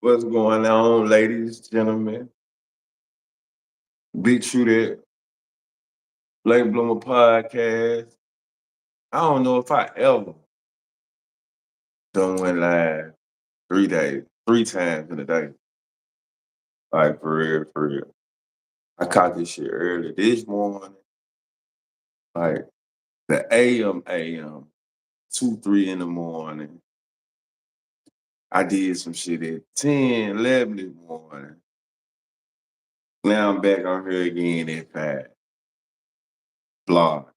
What's going on, ladies, gentlemen? BigTruDat, Late Bloomer Podcast. I don't know if I ever done went live 3 days, 3 times in a day. Like for real, for real. I caught this shit early this morning, like the AM, 2, 3 in the morning. I did some shit at 10, 11 in the morning. Now I'm back on here again at 5. Blog.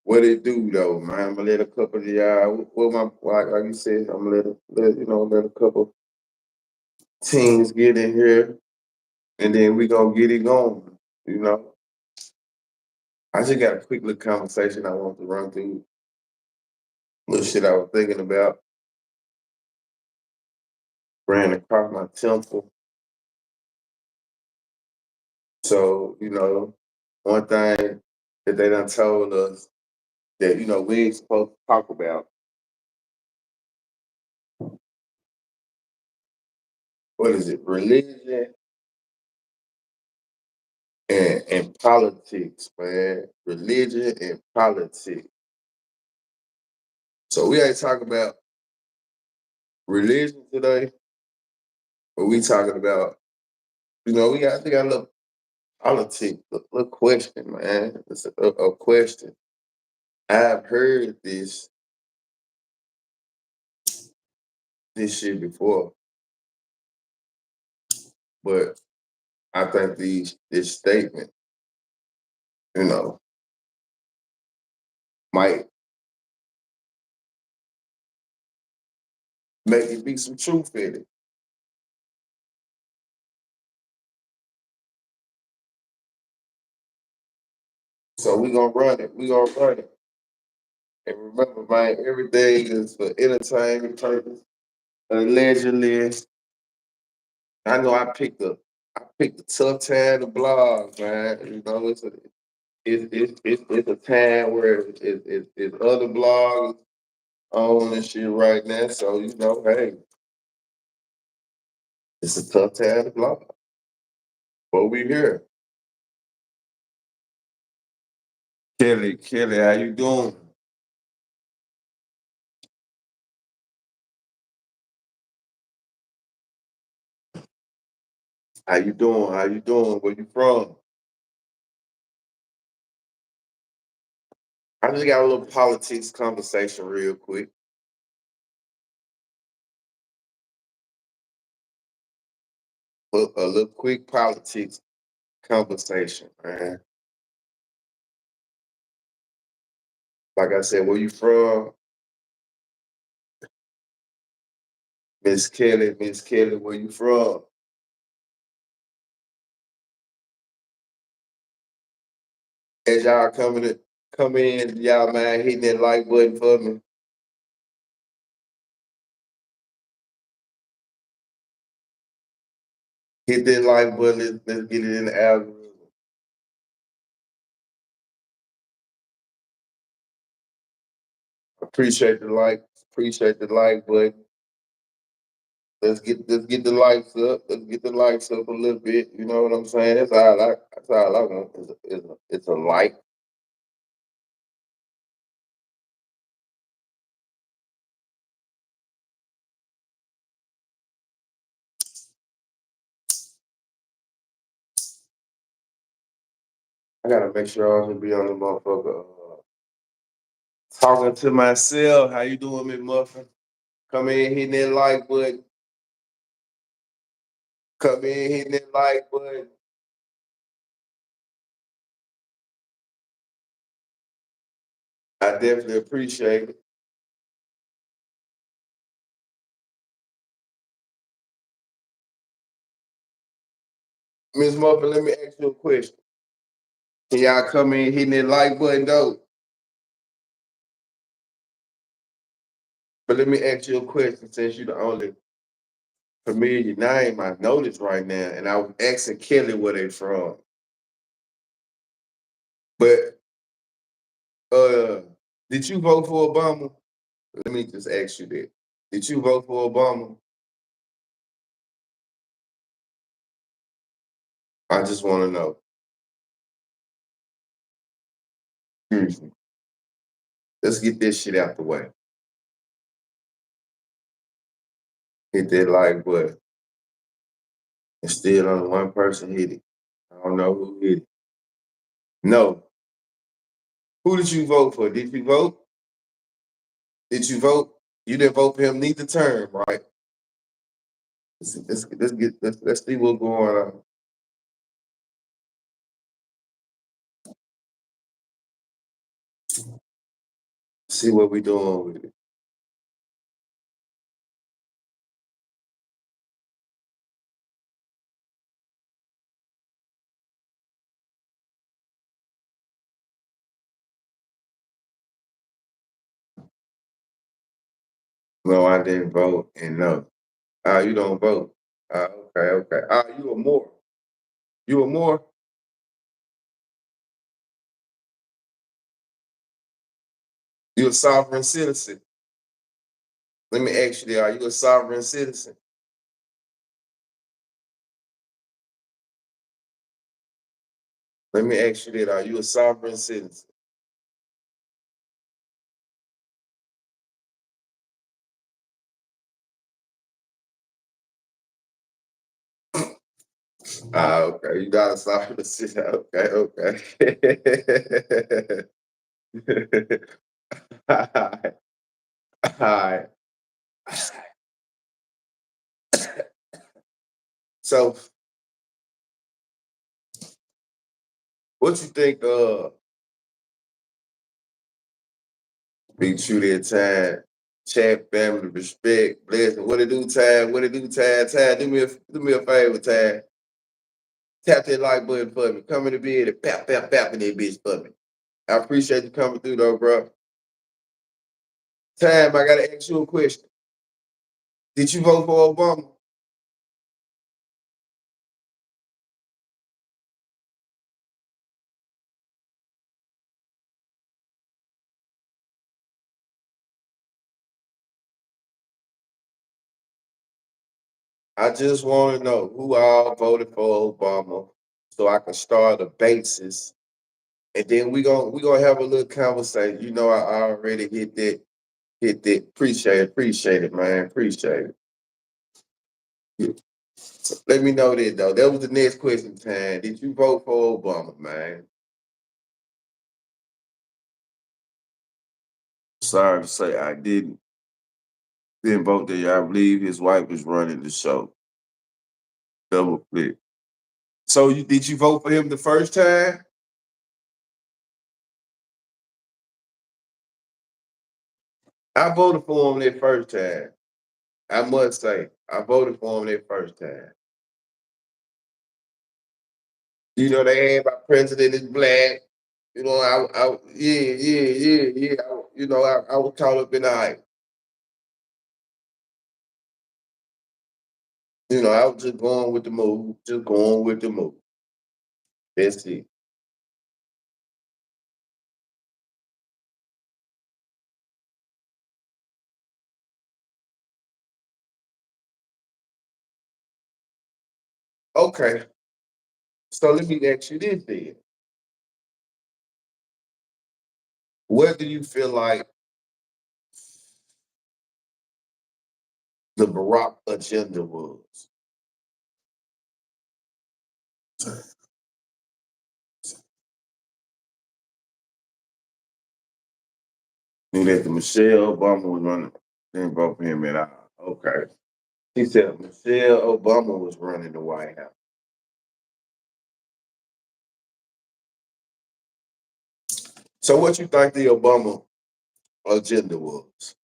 What it do though, man? I'm gonna let a couple of y'all. What my like you said, I'm gonna let a couple teams get in here, and then we gonna get it going. You know, I just got a quick little conversation I want to run through. Little shit I was thinking about. Ran across my temple. So one thing that they done told us that we ain't supposed to talk about. What is it? Religion and politics, man. Religion and politics. So we ain't talking about religion today, but we talking about, we got a little politics, a little question, man. It's a question. I've heard this shit before, but I think this statement, you know, might make it be some truth in it. So we gonna run it. We gonna run it. And remember, man, everything is for entertainment purpose. Allegedly, I know I picked a tough time to blog, man. It's a time where it's other blogs on and shit right now. So hey, it's a tough time to blog. But we here. Kelly, how you doing? How you doing? How you doing? Where you from? I just got a little politics conversation real quick. A little quick politics conversation, man. Like I said, where you from? Miss Kelly, where you from? As y'all come in, y'all mind hitting that like button for me. Hit that like button. Let's get it in the algorithm. Appreciate the like. Appreciate the like button. Let's get the likes up. Let's get the likes up a little bit. You know what I'm saying? That's all I want is a like. I gotta make sure I can be on the motherfucker. Talking to myself. How you doing, Miss Muffin? Come in hitting that like button. Come in hitting that like button. I definitely appreciate it. Miss Muffin, let me ask you a question. Can y'all come in hitting that like button though? But let me ask you a question since you're the only familiar name I noticed right now, and I was asking Kelly where they from. But Uh, did you vote for Obama? Let me just ask you that. Did you vote for Obama? I just want to know. Seriously. Let's get this shit out the way. Hit that like button. And still only one person hit it. I don't know who hit it. No. Who did you vote for? Did you vote? Did you vote? You didn't vote for him neither term, right? Let's see what's going on. See what we doing with it. No, I didn't vote, and no. You don't vote. Okay. You a more. You a more. You a sovereign citizen. Let me ask you that. Are you a sovereign citizen? Let me ask you that. Are you a sovereign citizen? Okay. You not a sovereign citizen. Okay. All right. All right. So, what you think? Big True that time. Chat family, respect, blessing. What it do, time? What it do, time? Time. Do me a favor, time. Tap that like button for me. Come in the bed and pap in that bitch for me. I appreciate you coming through though, bro. Time, I gotta ask you a question. Did you vote for Obama? I just want to know who all voted for Obama so I can start a basis. And then we gonna have a little conversation. You know, I already hit that. Appreciate it, man. Appreciate it. Yeah. So let me know that though. That was the next question time. Did you vote for Obama, man? Sorry to say I didn't. Didn't vote there. I believe his wife was running the show. Double click. So did you vote for him the first time? I voted for him that first time. I must say, I voted for him that first time. You know, they had my president is black. You know, yeah. I was caught up in the hype. You know, I was just going with the move, just going with the move. That's it. Okay, so let me ask you this then. What do you feel like the Barack agenda was? Knew that the Michelle Obama was running, didn't vote for him at all. Okay. He said Michelle Obama was running the White House. So what you think the Obama agenda was?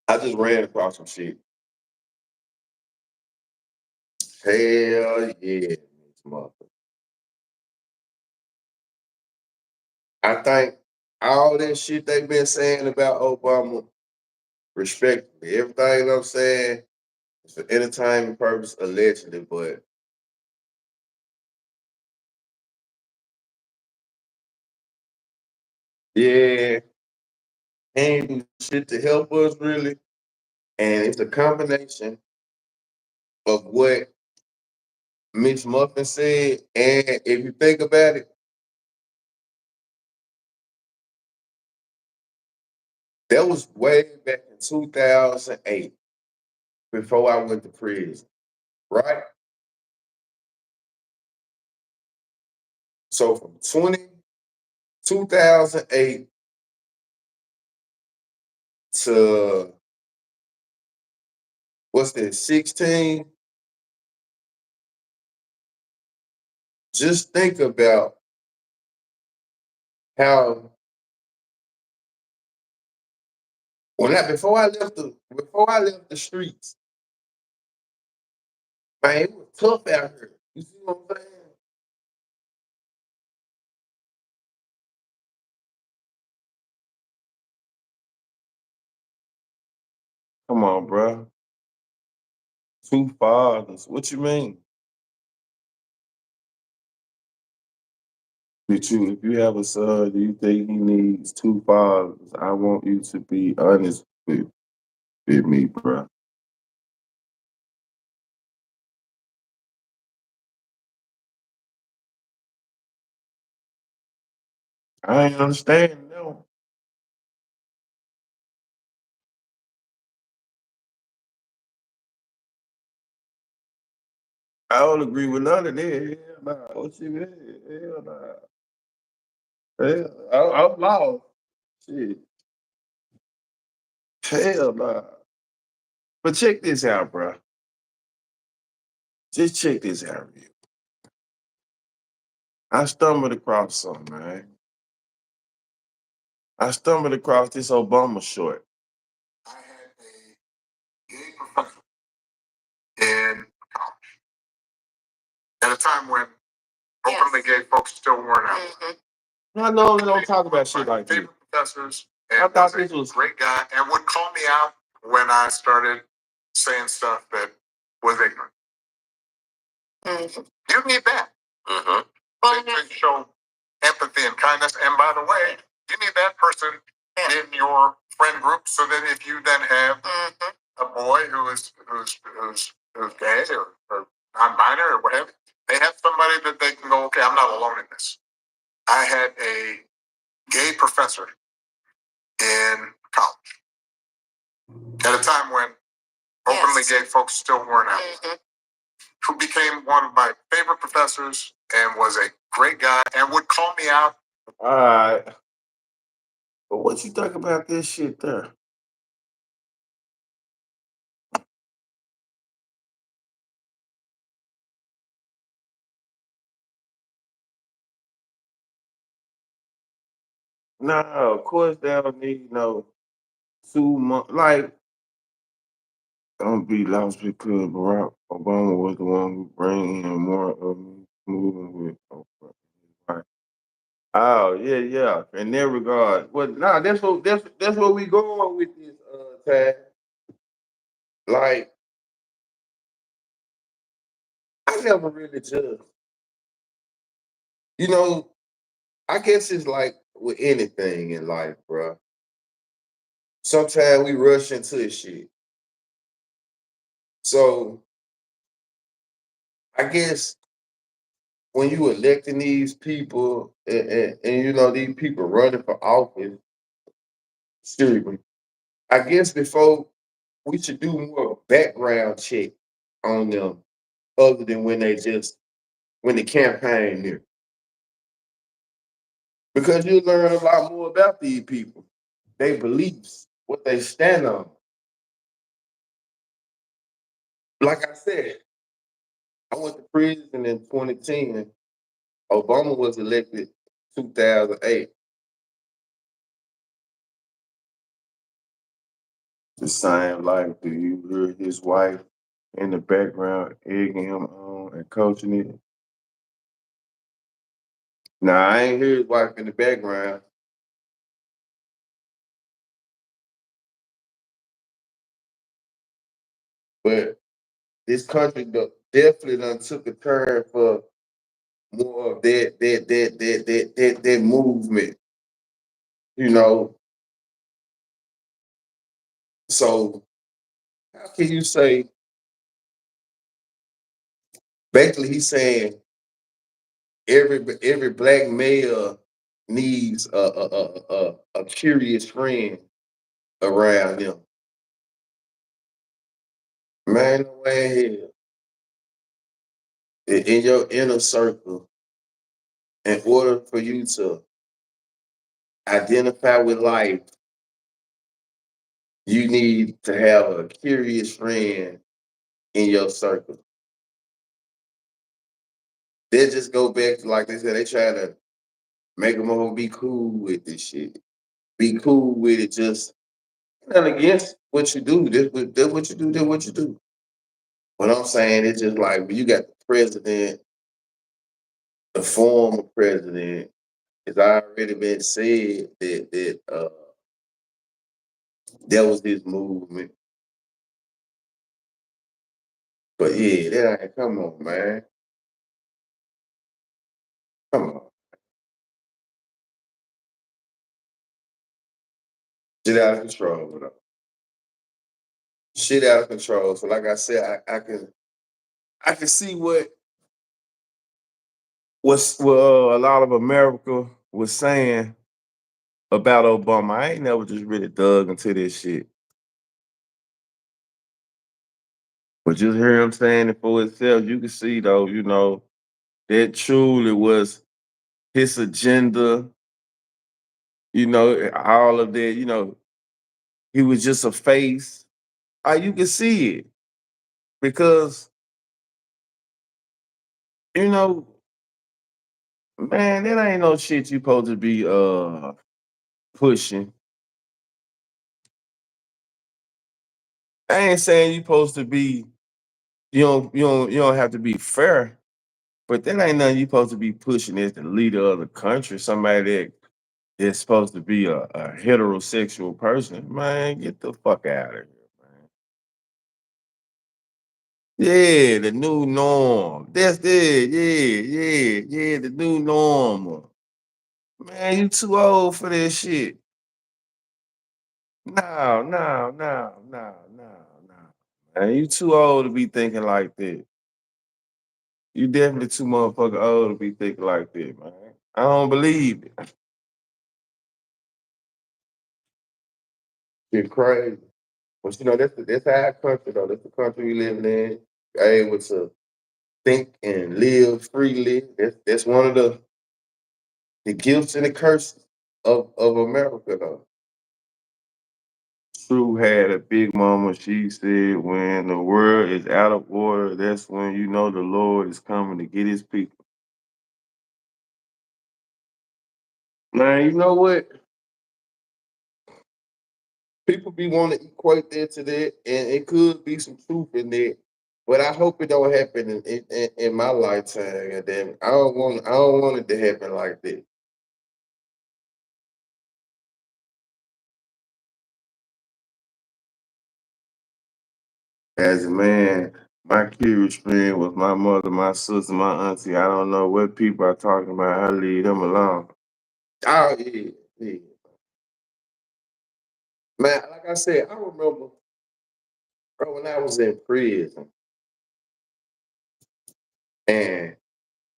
I just ran across some shit. Hell yeah, mother. I think all that shit they've been saying about Obama, respectfully. Everything I'm saying is for entertainment purpose, allegedly, but yeah, ain't do shit to help us really. And it's a combination of what Miss Muffin said. And if you think about it, that was way back in 2008 before I went to prison, right? So from 2008 to what's that, 16, just think about how before I left the streets, man, it was tough out here. You see what I'm saying? Come on, bro. Two fathers. What you mean? If you have a son, do you think he needs two fathers? I want you to be honest with me, bro. I ain't understand, no. I don't agree with none of that. Hell nah. What you mean? Hell nah. Hell, I'm lost. Shit. Hell nah. But check this out, bro. Just check this out, real. I stumbled across something, man. I stumbled across this Obama short. I had a gay professor in college at a time when openly gay folks still weren't out. I know they don't talk about shit like this. Professors, I thought this was a great guy and would call me out when I started saying stuff that was ignorant. You need that. To show empathy and kindness. And by the way, you need that person in your friend group so that if you then have a boy who's gay or non-binary or whatever, they have somebody that they can go, okay, I'm not alone in this. I had a gay professor in college at a time when openly gay folks still weren't out, who became one of my favorite professors and was a great guy and would call me out. All right. But what you think about this shit there? No, of course they don't need no 2 months. Like, don't be lost because Barack Obama was the one who bring in more of me moving with. Right. Oh yeah, yeah. In that regard, but nah, that's what we going with this tag. Like, I never really just, you know, I guess it's like with anything in life, bro. Sometimes we rush into shit. So I guess when you electing these people and you know these people running for office, excuse me, I guess before we should do more background check on them other than when the campaign here. Because you learn a lot more about these people, their beliefs, what they stand on. Like I said, I went to prison in 2010. Obama was elected 2008. The same life. Do you hear his wife in the background egging him on and coaching it? Nah, I ain't hear his wife in the background. But this country definitely done took a turn for more of that movement, you know. So how can you say basically he's saying every black male needs a curious friend around them. Man, no way in hell. In your inner circle, in order for you to identify with life, you need to have a curious friend in your circle. They just go back to like they said, they try to make them all be cool with this shit. Be cool with it, just not against what you do. This what you do, this what you do. What I'm saying is just like when you got the president, the former president, it's already been said that that was his movement. But yeah, that ain't come on, man. Come on. Shit out of control, bro. Shit out of control. So like I said, I can see what a lot of America was saying about Obama. I ain't never just really dug into this shit. But just hear him saying it for itself, you can see though, that truly was his agenda, all of that, he was just a face. You can see it because, you know, man, that ain't no shit you supposed to be pushing. I ain't saying you supposed to be, you don't have to be fair, but that ain't nothing you supposed to be pushing as the leader of the country, somebody that is supposed to be a heterosexual person. Man, get the fuck out of here, man. Yeah, the new norm. That's it. Yeah, the new normal. Man, you too old for this shit. No. Man, you too old to be thinking like that. You definitely too motherfucking old to be thinking like that, man. I don't believe it. It's crazy. But that's our country though. That's the country we living in. Able to think and live freely. That's one of the gifts and the curses of America though. True had a big mama. She said, when the world is out of order, that's when you know the Lord is coming to get his people. Man, you know what? People be wanting to equate that to that, and it could be some truth in that. But I hope it don't happen in my lifetime. And then I don't want it to happen like that. As a man, my curious friend was my mother, my sister, my auntie. I don't know what people are talking about. I leave them alone. Oh yeah. Man, like I said, I remember, bro, when I was in prison, and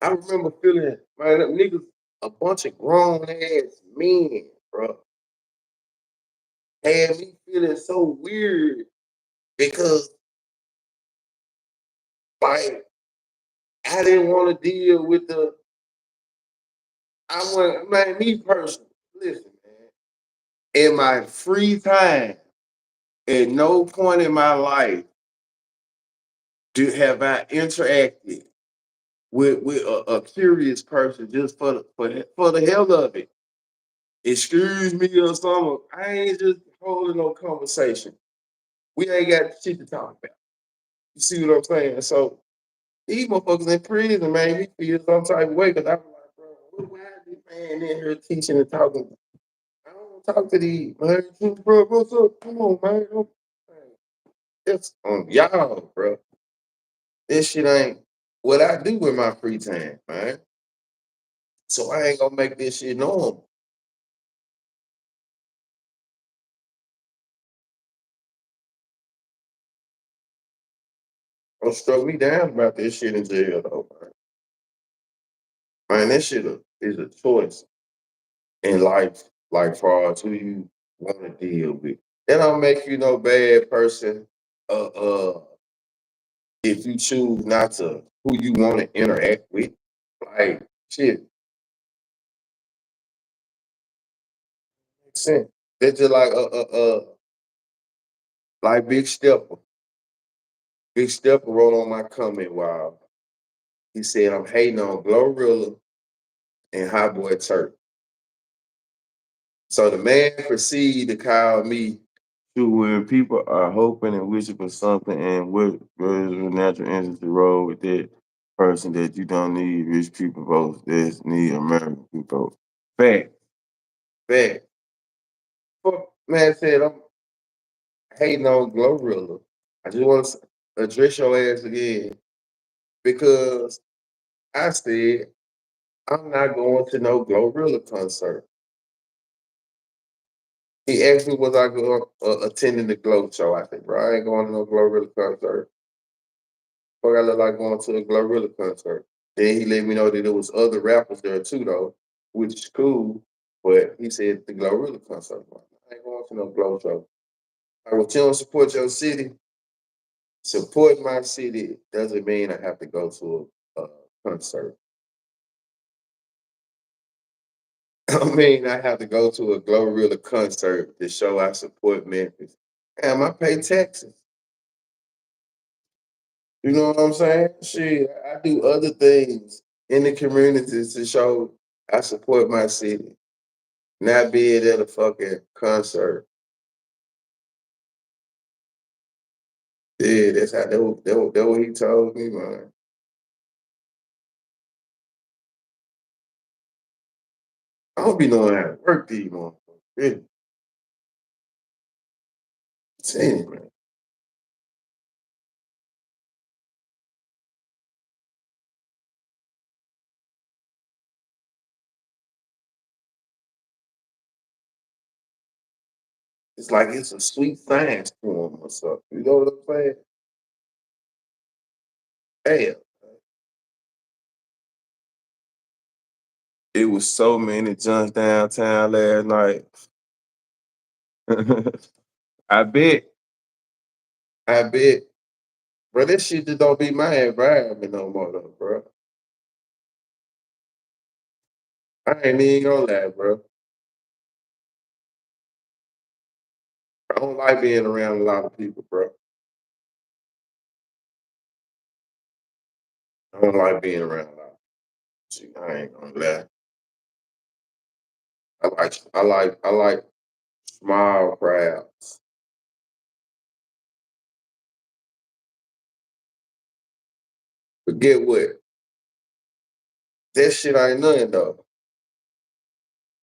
I remember feeling, man, them niggas, a bunch of grown ass men, bro, had me feeling so weird because, like, I didn't want to deal with I want, man, me personally, listen, man, in my free time, at no point in my life have I interacted with a curious person just for the hell of it. Excuse me or something. I ain't just holding no conversation. We ain't got shit to talk about. You see what I'm saying? So these motherfuckers in prison made me feel some type of way because I'm like, bro, why is this man in here teaching and talking? I don't want to talk to these man. Bro, what's up? Come on, man. It's on y'all, bro. This shit ain't what I do with my free time, man. So I ain't gonna make this shit normal. Don't struck me down about this shit in jail, though, man. Man, that shit is a choice in life, like far as who you want to deal with. That don't make you no bad person. If you choose not to, who you want to interact with, like shit, makes sense. That's just like Big Stepper. Big Stepper wrote on my comment wall. He said, "I'm hating on Glorilla and Hot Boy Turk." So the man proceeded to call me to where people are hoping and wishing for something, and what is the natural interest to roll with that person that you don't need rich people votes, that need American people votes. Fact, fact. Fuck, man said I'm hating on Glorilla. I just want to address your ass again because I said I'm not going to no Glorilla concert. He asked me was I going attending the Glow show. I said, bro, I ain't going to no Glorilla concert. Fuck, I look like going to a Glorilla concert. Then he let me know that there was other rappers there too, though, which is cool. But he said the Glorilla concert. I ain't going to no Glow show. I will you don't support your city. Support my city doesn't mean I have to go to a concert. I mean, I have to go to a Glorilla concert to show I support Memphis. Damn, I pay taxes. You know what I'm saying? Shit, I do other things in the communities to show I support my city. Not being at a fucking concert. Yeah, that's how that what he told me, man. I don't be knowing how to work these motherfuckers. Really. Tell you, man. It's like it's a sweet science form or something. You know what I'm saying? Damn. It was so many junks downtown last night. I bet. I bet. Bro, this shit just don't be my environment no more though, bro. I ain't even gonna lie, bro. I don't like being around a lot of people, bro. I don't like being around a lot of people. I ain't gonna lie. I like small crowds. But get what? That shit ain't nothing though.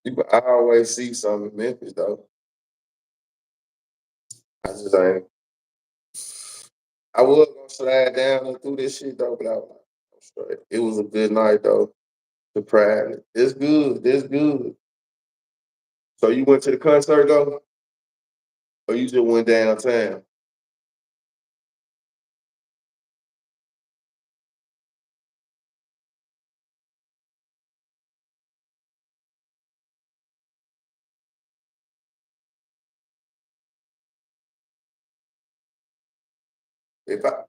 You can always see something in Memphis though. I just ain't. I was gonna slide down and through this shit though, but I was like, I'm straight. It was a good night though. Surprise. It's good. It's good. So you went to the concert though? Or you just went downtown? If I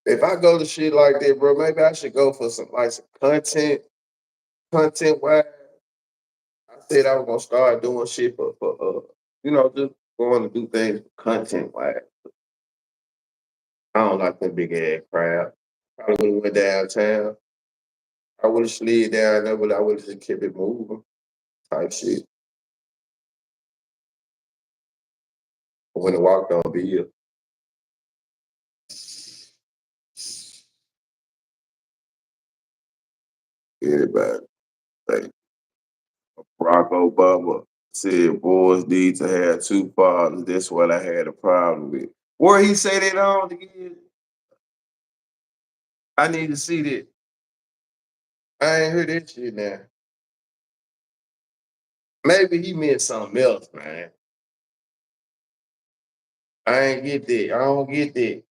if I go to shit like that, bro, maybe I should go for some content wise. I said I was gonna start doing shit for just going to do things content wise. I don't like that big ass crowd. Probably would have went downtown. I would have slid down there, but I would have just kept it moving type shit. I wouldn't have walked on Bill. Everybody. Like Barack Obama said boys need to have two fathers. That's what I had a problem with. Where he say that on again? I need to see that. I ain't heard that shit now. Maybe he meant something else, man. I ain't get that. I don't get that.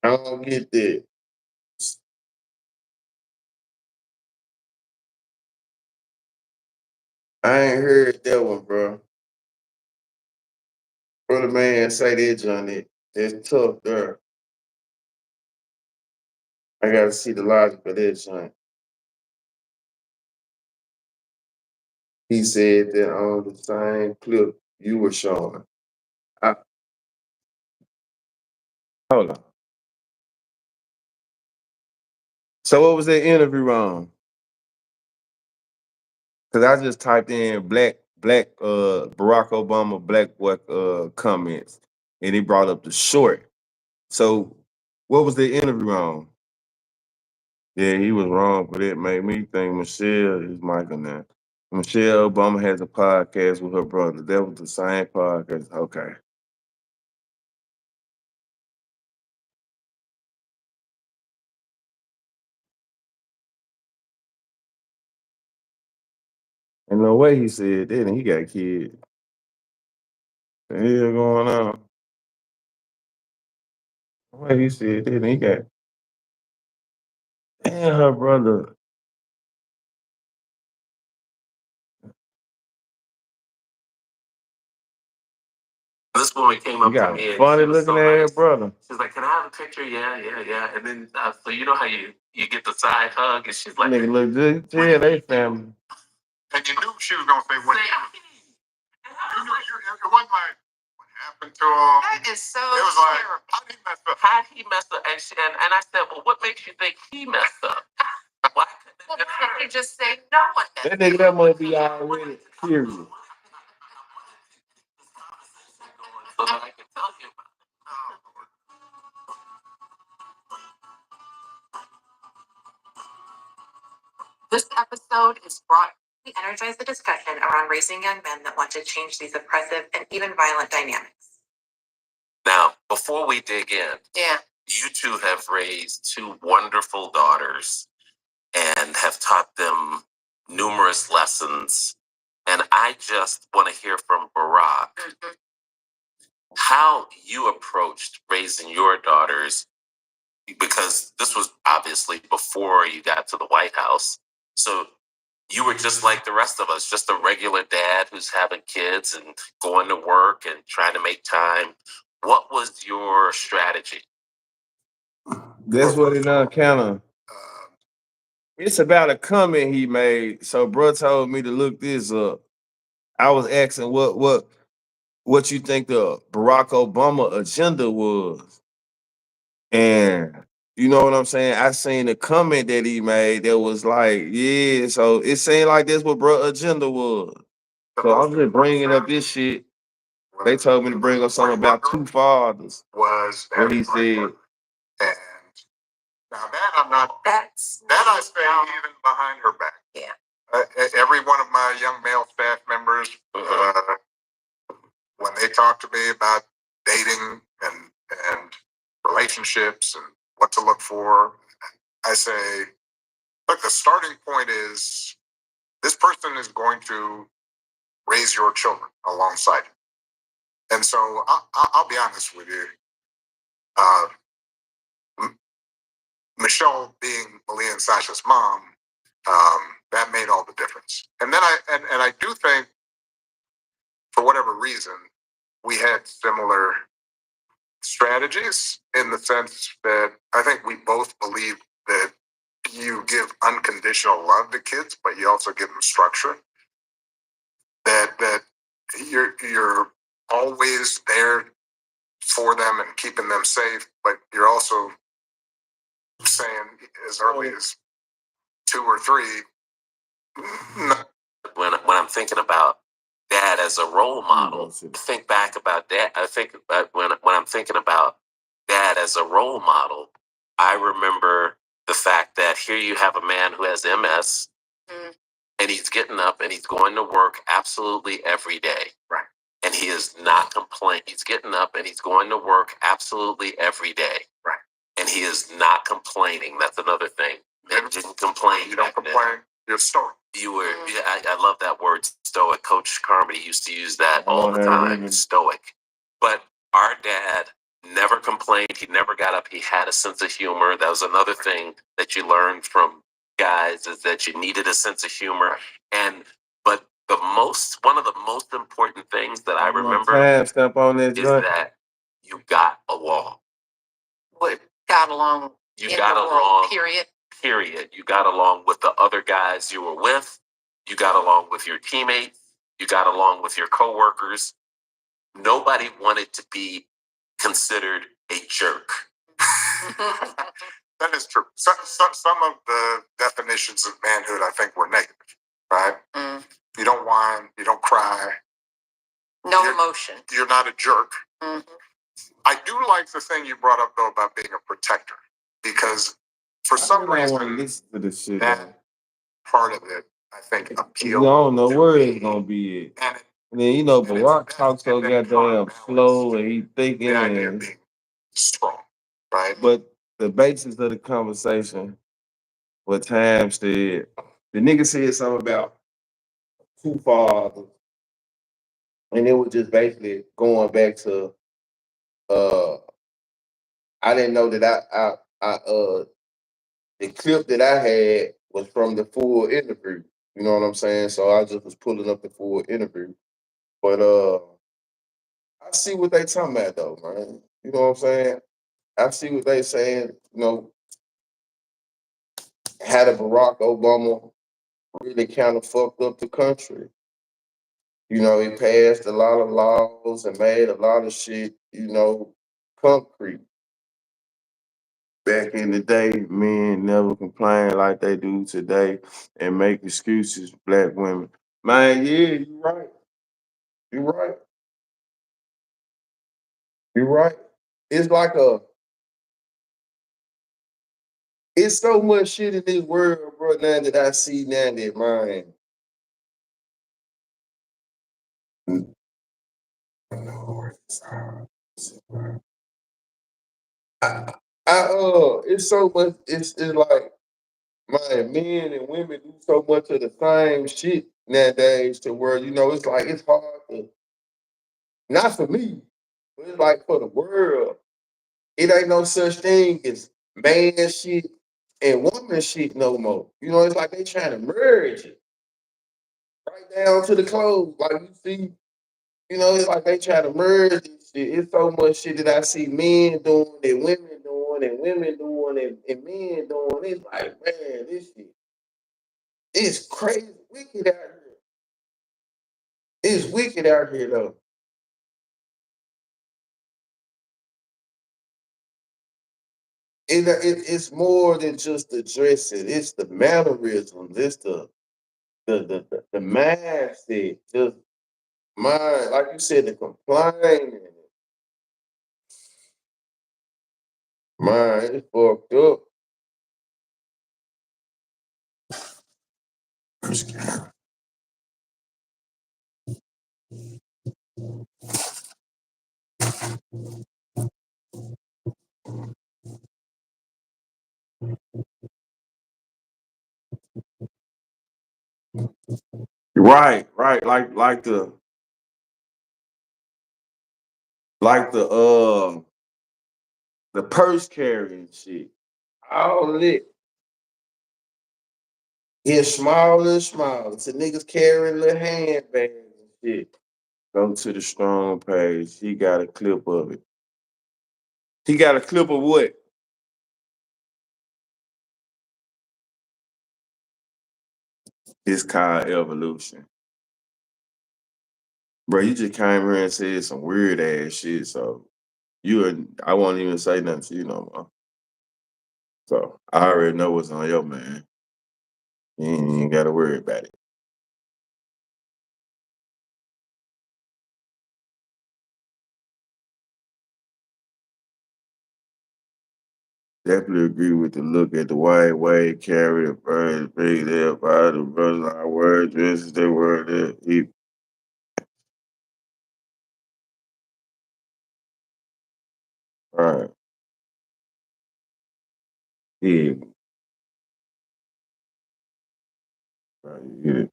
I don't get that. I ain't heard that one, bro. Brother man say that, Johnny. It's tough there. I gotta see the logic of that, Johnny. He said that on the same clip you were showing. I, hold on. So what was that interview on? Cause I just typed in black Barack Obama black what comments and he brought up the short. So what was the interview on? Yeah, he was wrong, but it made me think Michelle is Michael now. Michelle Obama has a podcast with her brother. That was the same podcast. Okay. And the way he said that, and he got kids. The hell going on? The way he said that, and he got and her brother. This woman came up You to got me and funny she was looking so at nice. brother. She's like, "Can I have a picture?" Yeah, yeah, yeah. And then so you know how you get the side hug, and she's like, Nigga look good. Yeah, they family. And you knew she was gonna say what happened. You knew it wasn't like what happened to him. "That is so It was like, terrible. how did he mess up? How he messed up?" And I said, "Well, what makes you think he messed up? Why couldn't you just say no one messed That nigga that must be already period. so that I can tell you about This episode is brought to energize the discussion around raising young men that want to change these oppressive and even violent dynamics. Now, before we dig in, you two have raised two wonderful daughters and have taught them numerous lessons. And I just want to hear from Barack how you approached raising your daughters, because this was obviously before you got to the White House. So you were just like the rest of us, just a regular dad who's having kids and going to work and trying to make time. What was your strategy? That's what it kind of. It's about a comment he made. So bro told me to look this up. I was asking what you think the Barack Obama agenda was. And you know what I'm saying? I seen the comment that he made that was like, yeah, so it seemed like that's what bro agenda was. So I'm just bringing up this shit. They told me to bring up something about two fathers. Was What he said. and now that I'm not that I say even behind her back. Yeah. Every one of my young male staff members, when they talk to me about dating and relationships and what to look for, I say, look, the starting point is this person is going to raise your children alongside you. And so I'll be honest with you. Michelle being Malia and Sasha's mom, that made all the difference. And then I do think, for whatever reason, we had similar strategies in the sense that I think we both believe that you give unconditional love to kids, but you also give them structure. That you're always there for them and keeping them safe, but you're also saying as early as 2 or 3. When I'm thinking about dad as a role model, think back about that. I think when I'm thinking about dad as a role model, I remember the fact that here you have a man who has MS, and and he's getting up and he's going to work absolutely every day. Right. And he is not complaining. He's getting up and he's going to work absolutely every day. Right. And he is not complaining. That's another thing. Men didn't complain. You don't complain. You're stoic. You were, yeah, I love that word, stoic. Coach Carmody used to use that all the time, stoic. But our dad never complained. He never got up. He had a sense of humor. That was another thing that you learned from guys, is that you needed a sense of humor. But one of the most important things that I remember step on this is that you got along. What got along? You got along. Period. Period. You got along with the other guys you were with. You got along with your teammates. You got along with your coworkers. Nobody wanted to be considered a jerk. That is true. Some of the definitions of manhood, I think, were negative, right? Mm. You don't whine. You don't cry. No emotion. You're not a jerk. Mm-hmm. I do like the thing you brought up, though, about being a protector, because for some reason, that part of it, I think, appeals. You don't know where it's gonna be. And then Barack talks so goddamn slow, and he thinking. The idea of being strong, right? But the basis of the conversation, what Tam said, the nigga said something about two fathers, and it was just basically going back to I didn't know that the clip that I had was from the full interview. You know what I'm saying? So I just was pulling up the full interview. But I see what they talking about though, man. You know what I'm saying? I see what they saying, how the Barack Obama really kind of fucked up the country. He passed a lot of laws and made a lot of shit, concrete. Back in the day, men never complained like they do today and make excuses, black women. Man, yeah, you're right. You're right. You're right. It's like it's so much shit in this world, bro, now that I see now that, man. It's so much, it's like, man, men and women do so much of the same shit nowadays to where, it's like, it's hard to, not for me, but it's like for the world. It ain't no such thing as man shit and woman shit no more. It's like they trying to merge it right down to the clothes. Like you see, it's like they try to merge this shit. It's so much shit that I see men doing and women doing and women doing and men doing. It's like, man, this shit, it's crazy wicked out here. It's wicked out here though. It's more than just the dressing. It's the mannerisms. It's the mindset. Just mind, like you said, the complaining. Man, it's fucked up. Right, right. The purse carrying shit. All lit. It's smaller and smaller. So niggas carrying little handbags and shit. Go to the strong page. He got a clip of it. He got a clip of what? It's called evolution. Bro, you just came here and said some weird ass shit, so I won't even say nothing to you no more. So I already know what's on your man. You ain't even gotta worry about it. definitely agree with the look at the white way, carry the birds, big there, by the brothers, our word, dresses, they were there. Right. Yeah. Right. You get it,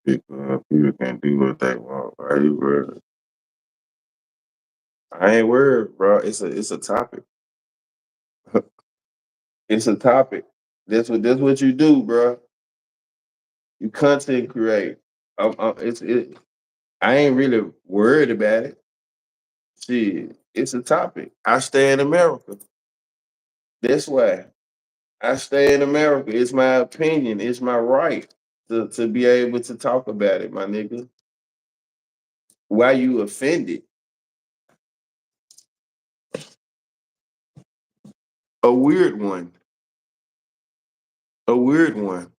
people can do what they want, right? You worried. I ain't worried, bro. It's a topic. It's a topic. That's what you do, bro. You content create. I ain't really worried about it. See, it's a topic. I stay in America. That's why I stay in America. It's my opinion. It's my right to be able to talk about it, my nigga. Why you offended? A weird one. A weird one.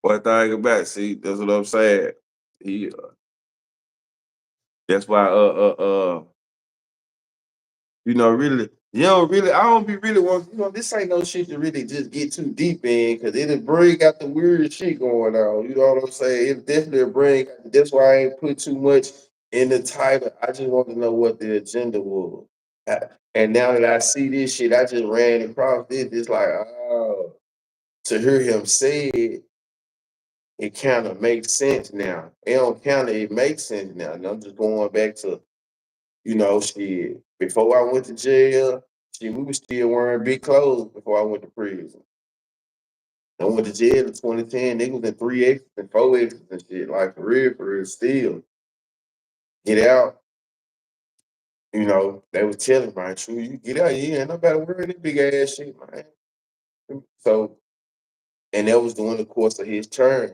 What thing about? See, that's what I'm saying. He, that's why. Really, I don't be really want, this ain't no shit to really just get too deep in because it'll bring out the weird shit going on. You know what I'm saying? It definitely bring, that's why I ain't put too much in the title. I just want to know what the agenda was. And now that I see this shit, I just ran across this. It's like, oh, to hear him say it, it kind of makes sense now. It makes sense now. And I'm just going back to shit. Before I went to jail, shit, we was still wearing big clothes before I went to prison. I went to jail in 2010. Niggas in 3X and 4X and shit. Like for real, still. Get out. They was telling my true, you get out, you ain't nobody wearing that big ass shit, man. So, and that was during the course of his term.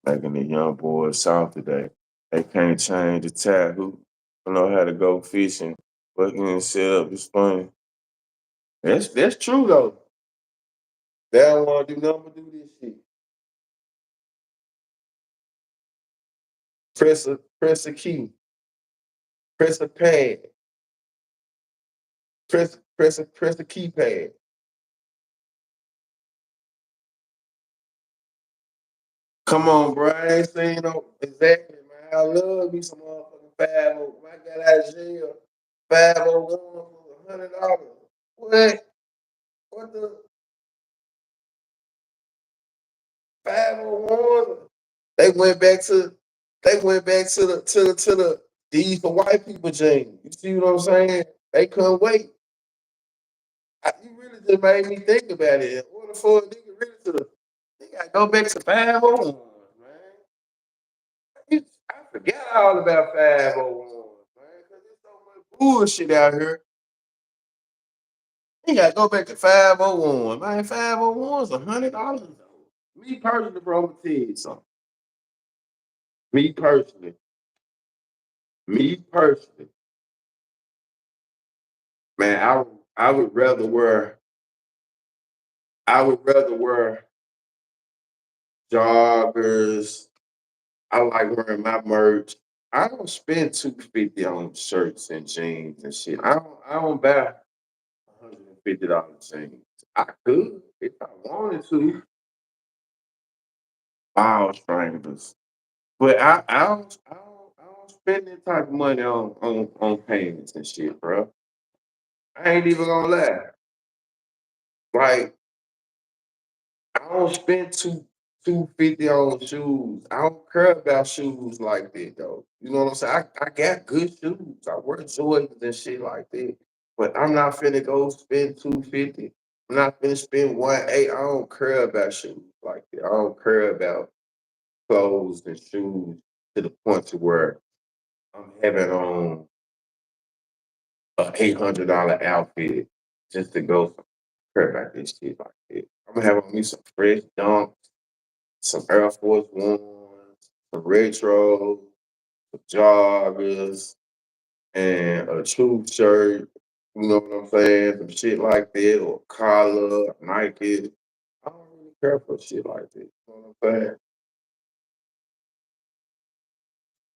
Like in the young boys south today. They can't change the tap. Who don't know how to go fishing, fucking and set up. It's funny. That's true though. They don't want to do nothing but do this shit. Press a key. Press a pad. Press a keypad. Come on, bro. I ain't saying no exactly, man. I love me some motherfucking 501. I got out of jail. 501 for $100. What? What the 501? They went back to the these for white people James. You see what I'm saying? They couldn't wait. You really just made me think about it. In order for a nigga really they gotta go back to 501, man. I forgot all about 501, man, because there's so much bullshit out here. You gotta go back to 501, man. 501's $100. Me personally, bro, I'm gonna tell you something. Me personally, me personally, man, I would rather wear joggers. I like wearing my merch. I don't spend $250 on shirts and jeans and shit. I don't buy $150 jeans. I could if I wanted to. Ball stranglers. But I don't spend that type of money on payments and shit, bro. I ain't even gonna lie. Like I don't spend $250 on shoes. I don't care about shoes like that though. You know what I'm saying? I got good shoes. I wear Jordans and shit like that. But I'm not finna go spend 250. I'm not finna spend 1.8. I don't care about shoes like that. I don't care about clothes and shoes to the point to where I'm having on a $800 outfit just to go care about this shit like that. I'm gonna have on me some fresh dunks, some Air Force Ones, some retro, some joggers, and a true shirt. You know what I'm saying? Some shit like that, or collar, Nike. I don't really care for shit like that. You know what I'm saying?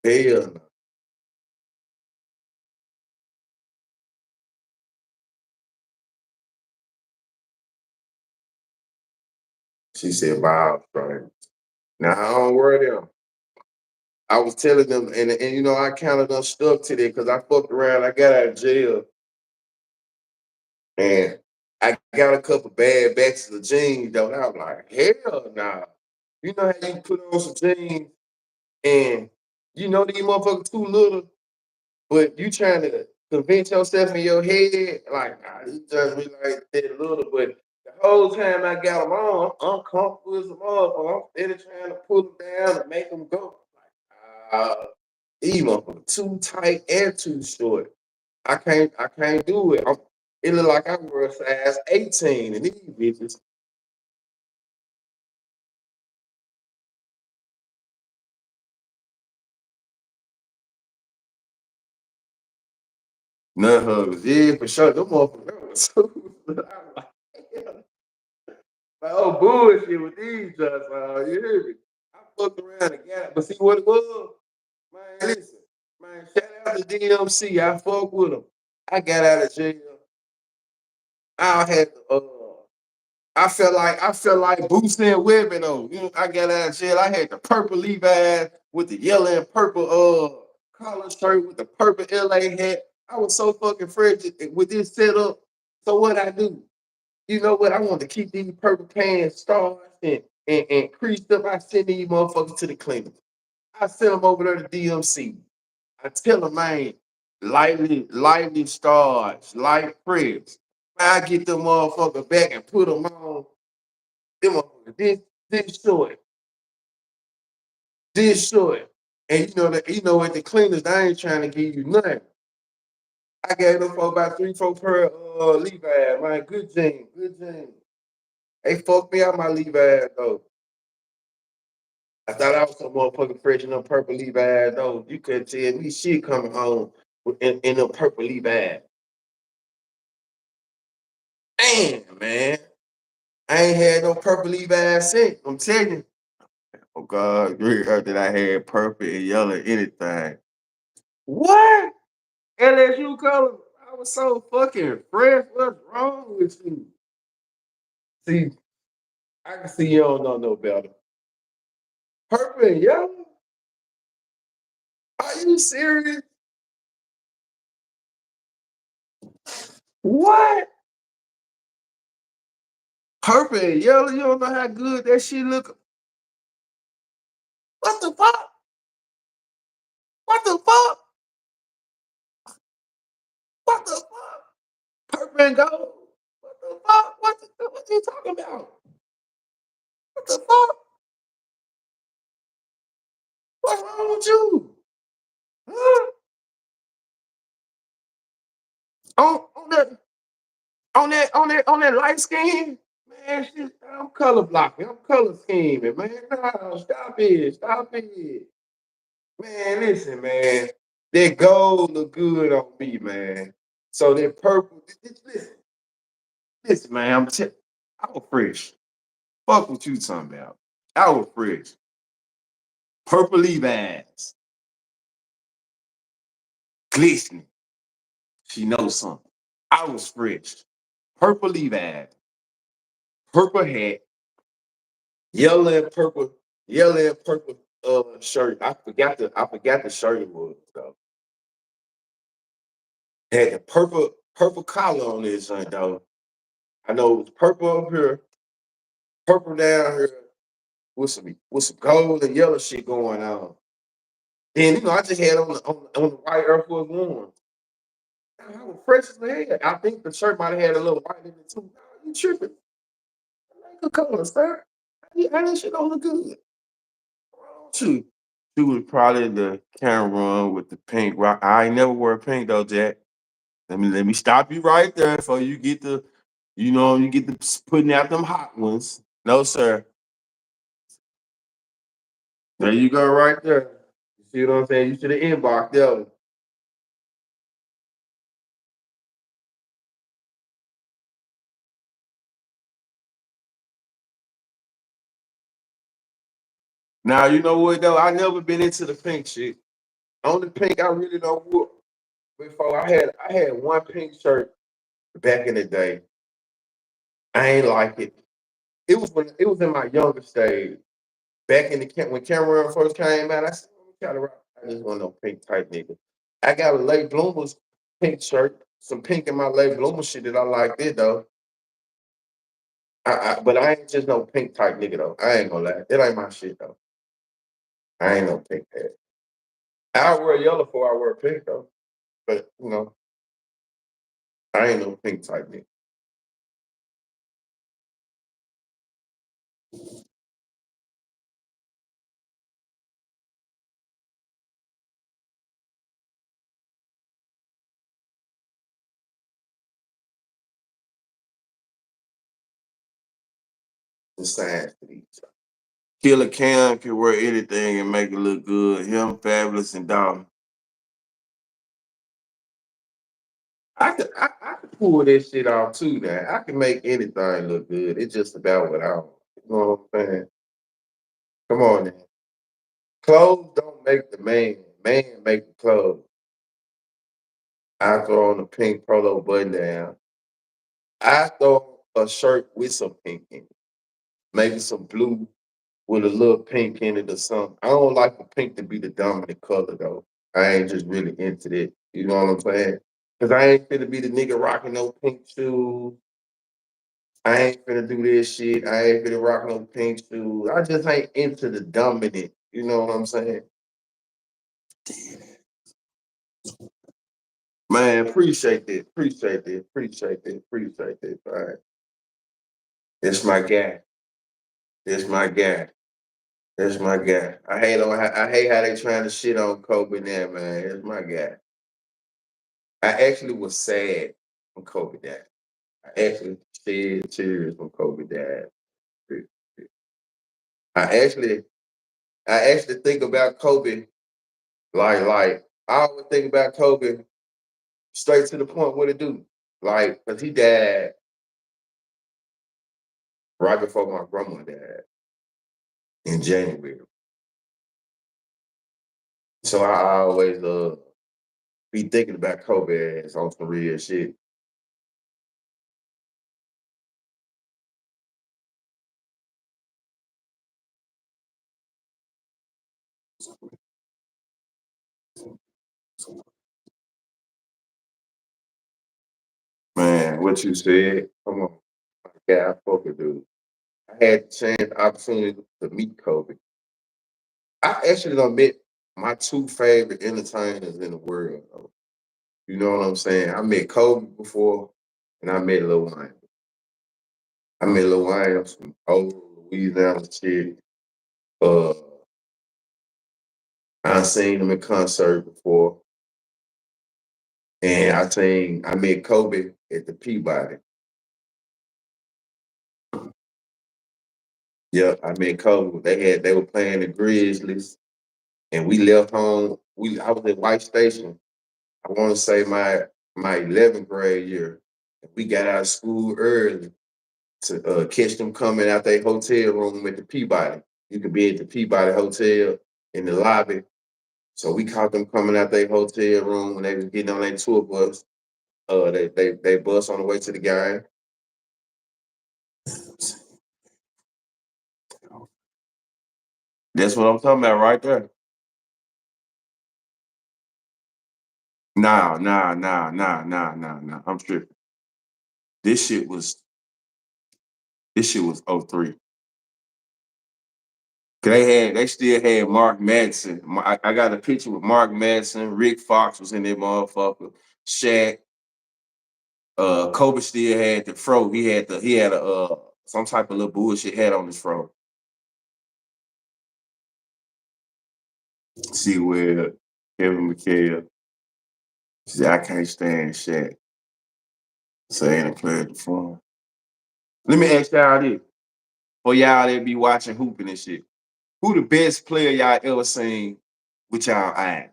Hell no. She said, "Bob, right." Now I don't worry them. I was telling them, and you know, I kind of done stuck to that because I fucked around. I got out of jail, and I got a couple bad batches of jeans, though. And I was like, hell nah. You know how you put on some jeans, and you know these motherfuckers too little, but you trying to convince yourself in your head, like, nah, these just be like that little, but the whole time I got them on, I'm uncomfortable as a motherfucker. I'm steady trying to pull them down and make them go. Like, these motherfuckers too tight and too short. I can't do it. It look like I wear a size 18 and these bitches. Nut huggers, yeah, for sure. Them motherfuckers too. I'm like, oh bullshit with these just you hear me? I fucked around and got it. But see what it was? Man, listen, man, shout out to DMC. I fuck with them. I got out of jail. I had I felt like Boots and Webbing though. You know, I got out of jail. I had the purple Levi's with the yellow and purple collar shirt with the purple LA hat. I was so fucking fresh with this setup. So what I do? You know what? I want to keep these purple pants starched and creased up. I send these motherfuckers to the clinic. I send them over there to DMC. I tell them, man, lightly starched, light press. I get them motherfuckers back and put them on. Them motherfuckers, this short, this short. And you know what the cleaners, I ain't trying to give you nothing. I gave them for about 3, 4 pair Levi's, man. Good jeans, good jeans. They fucked me out my Levi's though. I thought I was some motherfucking fresh in them purple Levi's though. You couldn't tell me shit coming home in them purple Levi's. Damn, man. I ain't had no purple Levi's since. I'm telling you. Oh God, you heard that I had purple and yellow anything. What? LSU color? I was so fucking fresh. What's wrong with you? See, I can see you don't know no better. Purple and yellow? Are you serious? What? Purple and yellow? You don't know how good that shit look? What the fuck? What the fuck? What the fuck? Purple and gold? What the fuck? What you talking about? What the fuck? What's wrong with you? Huh? On that light skin? Man, shit, I'm color blocking. I'm color scheming, man. No, stop it. Stop it. Man, listen, man. That gold look good on me, man. So that purple, listen, man. I was fresh. Fuck what you talking about. I was fresh. Purple Levi's, glistening. She knows something. I was fresh. Purple Levi's, purple hat, yellow and purple shirt. I forgot the shirt it was though. Had the purple collar on this joint though. I know it was purple up here, purple down here with some gold and yellow shit going on. And I just had on the white Air Force One. I was fresh as hell. I think the shirt might have had a little white in it too. No, you tripping? Good color, sir. How that shit don't look good? She, she was probably the Cameron with the pink rock. I ain't never wear pink though, Jack. Let me stop you right there before you get the putting out them hot ones. No, sir. There you go, right there. You see what I'm saying? You should have inboxed that one. Now you know what though? I never been into the pink shit. only pink I really don't whoop. Before I had one pink shirt back in the day. I ain't like it. It was in my younger stage. Back in the when Cameron first came out, I said, I just want no pink type nigga. I got a late bloomers pink shirt, some pink in my late bloomer shit that I liked it though. But I ain't just no pink type nigga though. I ain't gonna lie. It ain't my shit though. I ain't no pink head. I wear yellow before I wear pink though. But you know, I ain't no pink type nigga. The signs for these. Killer Cam can wear anything and make it look good. Him, Fabulous, and Dollar. I could pull this shit off too now. I can make anything look good. It's just about what I want. You know what I'm saying? Come on now. Clothes don't make the man. Man make the clothes. I throw on a pink polo button down. I throw a shirt with some pink in it. Maybe some blue with a little pink in it or something. I don't like the pink to be the dominant color though. I ain't just really into that. You know what I'm saying? Cause I ain't finna be the nigga rocking no pink shoes. I ain't finna do this shit. I ain't finna rock no pink shoes. I just ain't into the dominant. You know what I'm saying? Man, appreciate that. Appreciate that. Appreciate that. Appreciate that. All right. That's my guy. That's my guy. That's my guy. I hate how they trying to shit on Kobe now, man. That's my guy. I actually was sad when Kobe died. I actually shed tears when Kobe died. I actually I actually think about Kobe like I always think about Kobe straight to the point what it do. Like, cause he died right before my grandma died in January. So I always be thinking about Kobe as on some real shit. Man, what you said, come on. Yeah, I fucking do. I had the chance, opportunity to meet Kobe. I actually done met my two favorite entertainers in the world. Though. You know what I'm saying? I met Kobe before, and I met Lil Wayne. I met Lil Wayne on some old Louisiana shit. Uh, I seen him in concert before, and I met Kobe at the Peabody. Yep, I met Kobe. They were playing the Grizzlies, and we left home. I was at White Station. I want to say my 11th grade year. We got out of school early to catch them coming out their hotel room at the Peabody. You could be at the Peabody Hotel in the lobby. So we caught them coming out their hotel room when they was getting on their tour bus. They bus on the way to the game. That's what I'm talking about right there. Nah. I'm tripping. This shit was '03. They still had Mark Madsen. I got a picture with Mark Madsen. Rick Fox was in that motherfucker. Shaq. Kobe still had the fro. He had a some type of little bullshit hat on his fro. See where Kevin McHale. See, I can't stand Shaq. Saying a player at the phone. Let me ask y'all this. For y'all that be watching hooping and shit. Who the best player y'all ever seen with y'all eyes?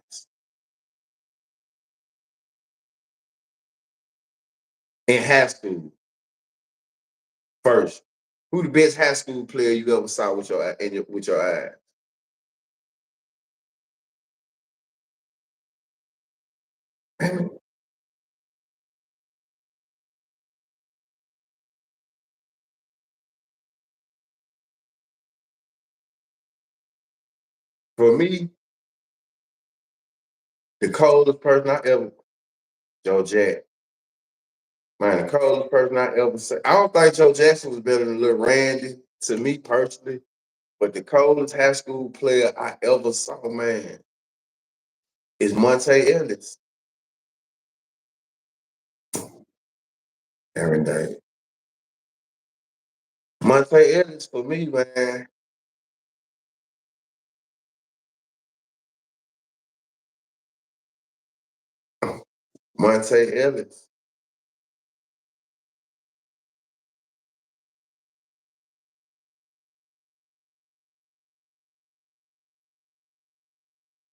In high school. First. Who the best high school player you ever saw with your eyes? For me, the coldest person I ever, Joe Jack. Man, the coldest person I ever said. I don't think Joe Jackson was better than Lil Randy to me personally, but the coldest high school player I ever saw, man, is Monte Ellis. Aaron Day. Monte Ellis for me, man. Monte Ellis.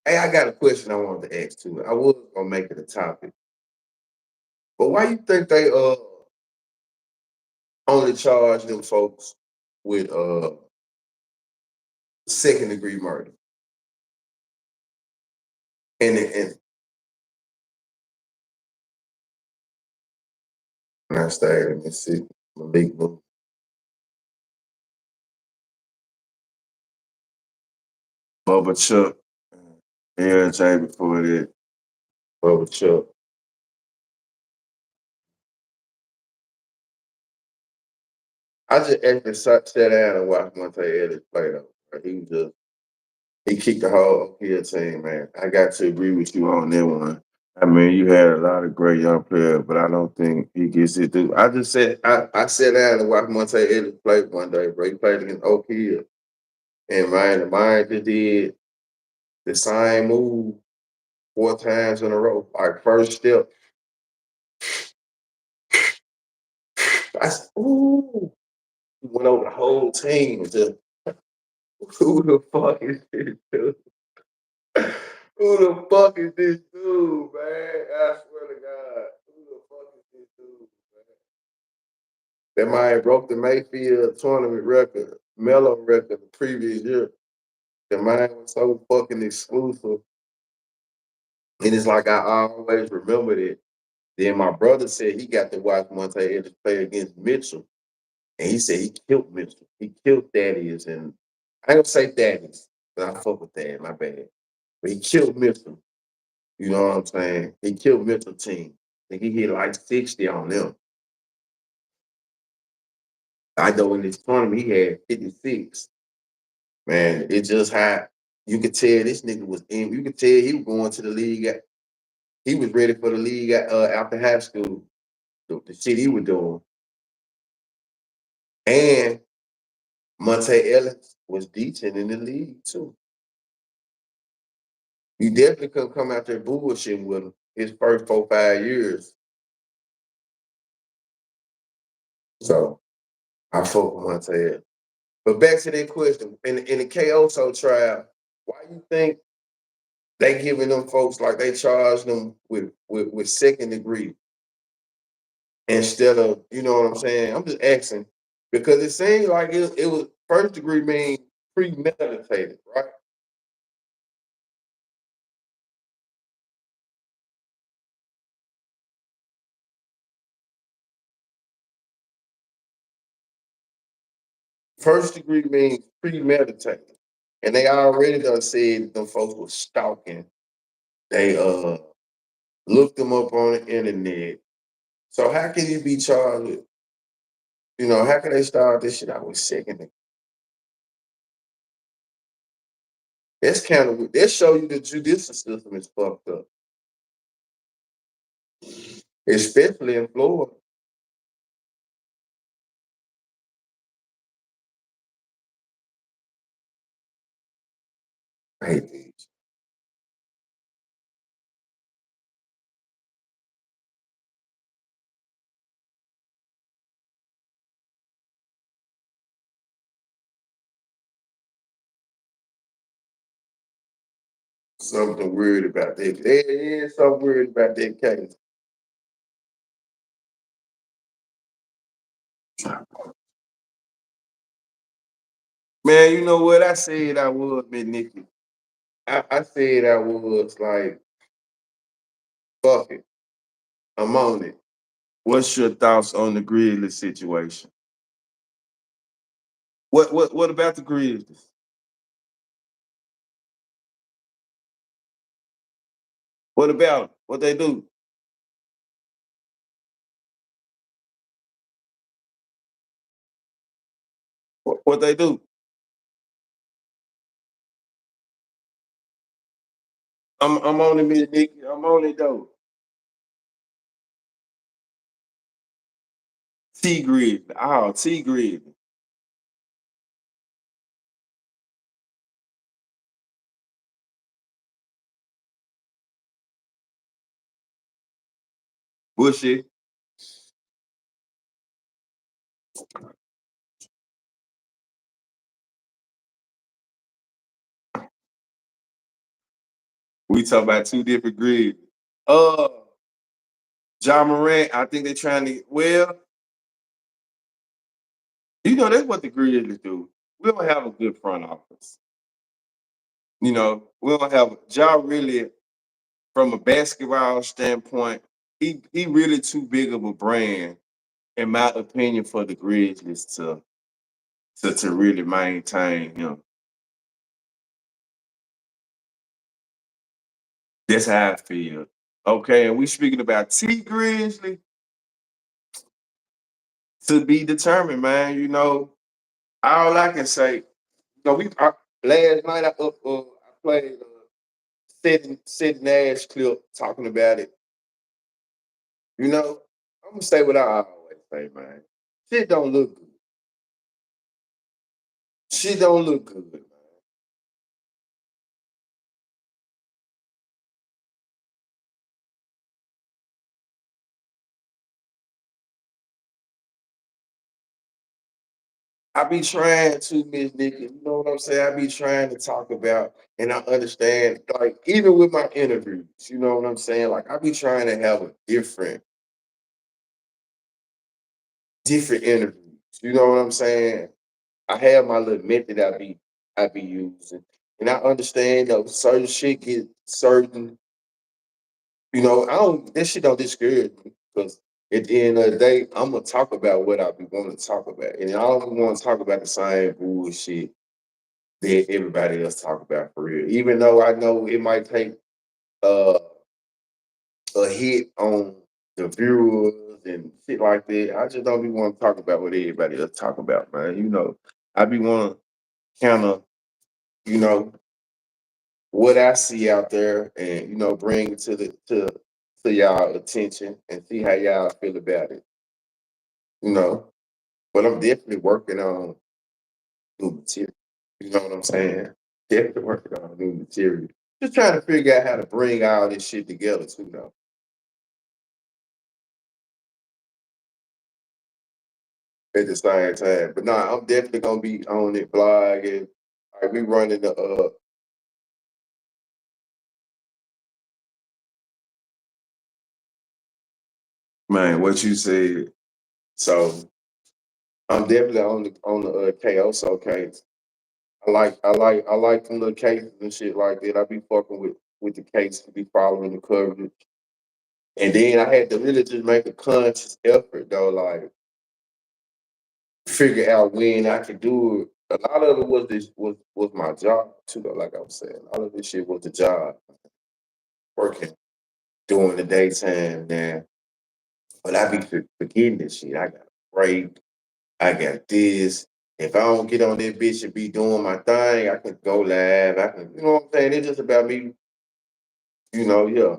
Hey, I got a question I wanted to ask too. I was gonna make it a topic, but why you think they only charge them folks with second degree murder? And I stayed in Mississippi, Malik Moon. Bubba Chuck. Yeah, Jay before that. Bubba Chuck. I just actually sat down and watched Monte Ellis play though. He kicked the whole Okia team, man. I got to agree with you on that one. I mean, you had a lot of great young players, but I don't think he gets it due. I sat down and watched Monte Ellis play one day, bro. He played against Oak Hill. And man, the mind just did the same move 4 times in a row. Like first step. I said, ooh. He went over the whole team. Just, who the fuck is this dude? Who the fuck is this dude, man? I swear to God. Who the fuck is this dude, man? That man broke the Mayfield tournament record, Mellow record the previous year. The man was so fucking exclusive. And it's like I always remembered it. Then my brother said he got to watch Monte Ellis play against Mitchell. And he said he killed Mitchell. He killed Thaddeus. And I ain't gonna say Thaddeus, but I fuck with that, my bad. But he killed Mitchell. You know what I'm saying? He killed Mitchell team. I think he hit like 60 on them. I know in this tournament he had 56. Man, it just had you could tell this nigga was in. You could tell he was going to the league. He was ready for the league after high school. The shit he was doing. And Monte Ellis was decent in the league too. You definitely couldn't come out there bullshitting with him his first 4, 5 years. So I fuck with Monte Ellis. But back to that question, in the KOSO trial, why you think they giving them folks like they charge them with second degree instead of, you know what I'm saying? I'm just asking because it seems like it was first degree mean premeditated, right? First degree means premeditated. And they already done said them folks was stalking. They looked them up on the internet. So how can you be charged with, how can they start this shit out with second degree? That's kind of that show you the judicial system is fucked up. Especially in Florida. I hate these. Something weird about that. There is something weird about that case. Man, you know what? I said I was, man, Nikki. I said I was like Fuck it. I'm on it. What's your thoughts on the Grizzlies situation? What about the Grizzlies? What about 'em? What they do? What they do? I'm on it, Miss Nikki. I'm on it though. T Grizzly. Oh, T Grizzly. Bullshit. We talk about two different Grizzlies. Uh, John Morant. I think they're trying to. Well, that's what the Grizzlies do. We don't have a good front office. We don't have Ja really from a basketball standpoint. He really too big of a brand, in my opinion, for the Grizzlies to really maintain him. That's how I feel. Okay, and we speaking about T Grizzly to be determined, man. All I can say, last night I played Sid Nash clip talking about it. I'm gonna say what I always say, man. Shit don't look good. Shit don't look good, man. I be trying to, Miss Nikki. You know what I'm saying? I be trying to talk about, and I understand, like, even with my interviews, you know what I'm saying? Like, I be trying to have a different interviews. You know what I'm saying? I have my little method I be using. And I understand certain shit get certain, I don't this shit don't discourage me because at the end of the day, I'm gonna talk about what I be wanting to talk about. And I don't want to talk about the same bullshit that everybody else talk about for real. Even though I know it might take uh, a hit on the viewers and shit like that, I just don't be want to talk about what everybody else talk about, man. I be want to kind of, you know, what I see out there and bring it to y'all attention and see how y'all feel about it. You know, but I'm definitely working on new material. You know what I'm saying? Definitely working on new material. Just trying to figure out how to bring all this shit together too, though, at the same time. But nah, I'm definitely gonna be on it, blogging. Like we running the man, what you said. So I'm definitely on the KO case. I like them little cases and shit like that. I be fucking with the case, be following the coverage. And then I had to really just make a conscious effort though, like figure out when I could do it. A lot of it was my job too, though, like I was saying. A lot of this shit was the job, working during the daytime now. But I be forgetting this shit. I got a break. I got this. If I don't get on that bitch and be doing my thing, I can go live. I can, you know what I'm saying? It's just about me, yeah.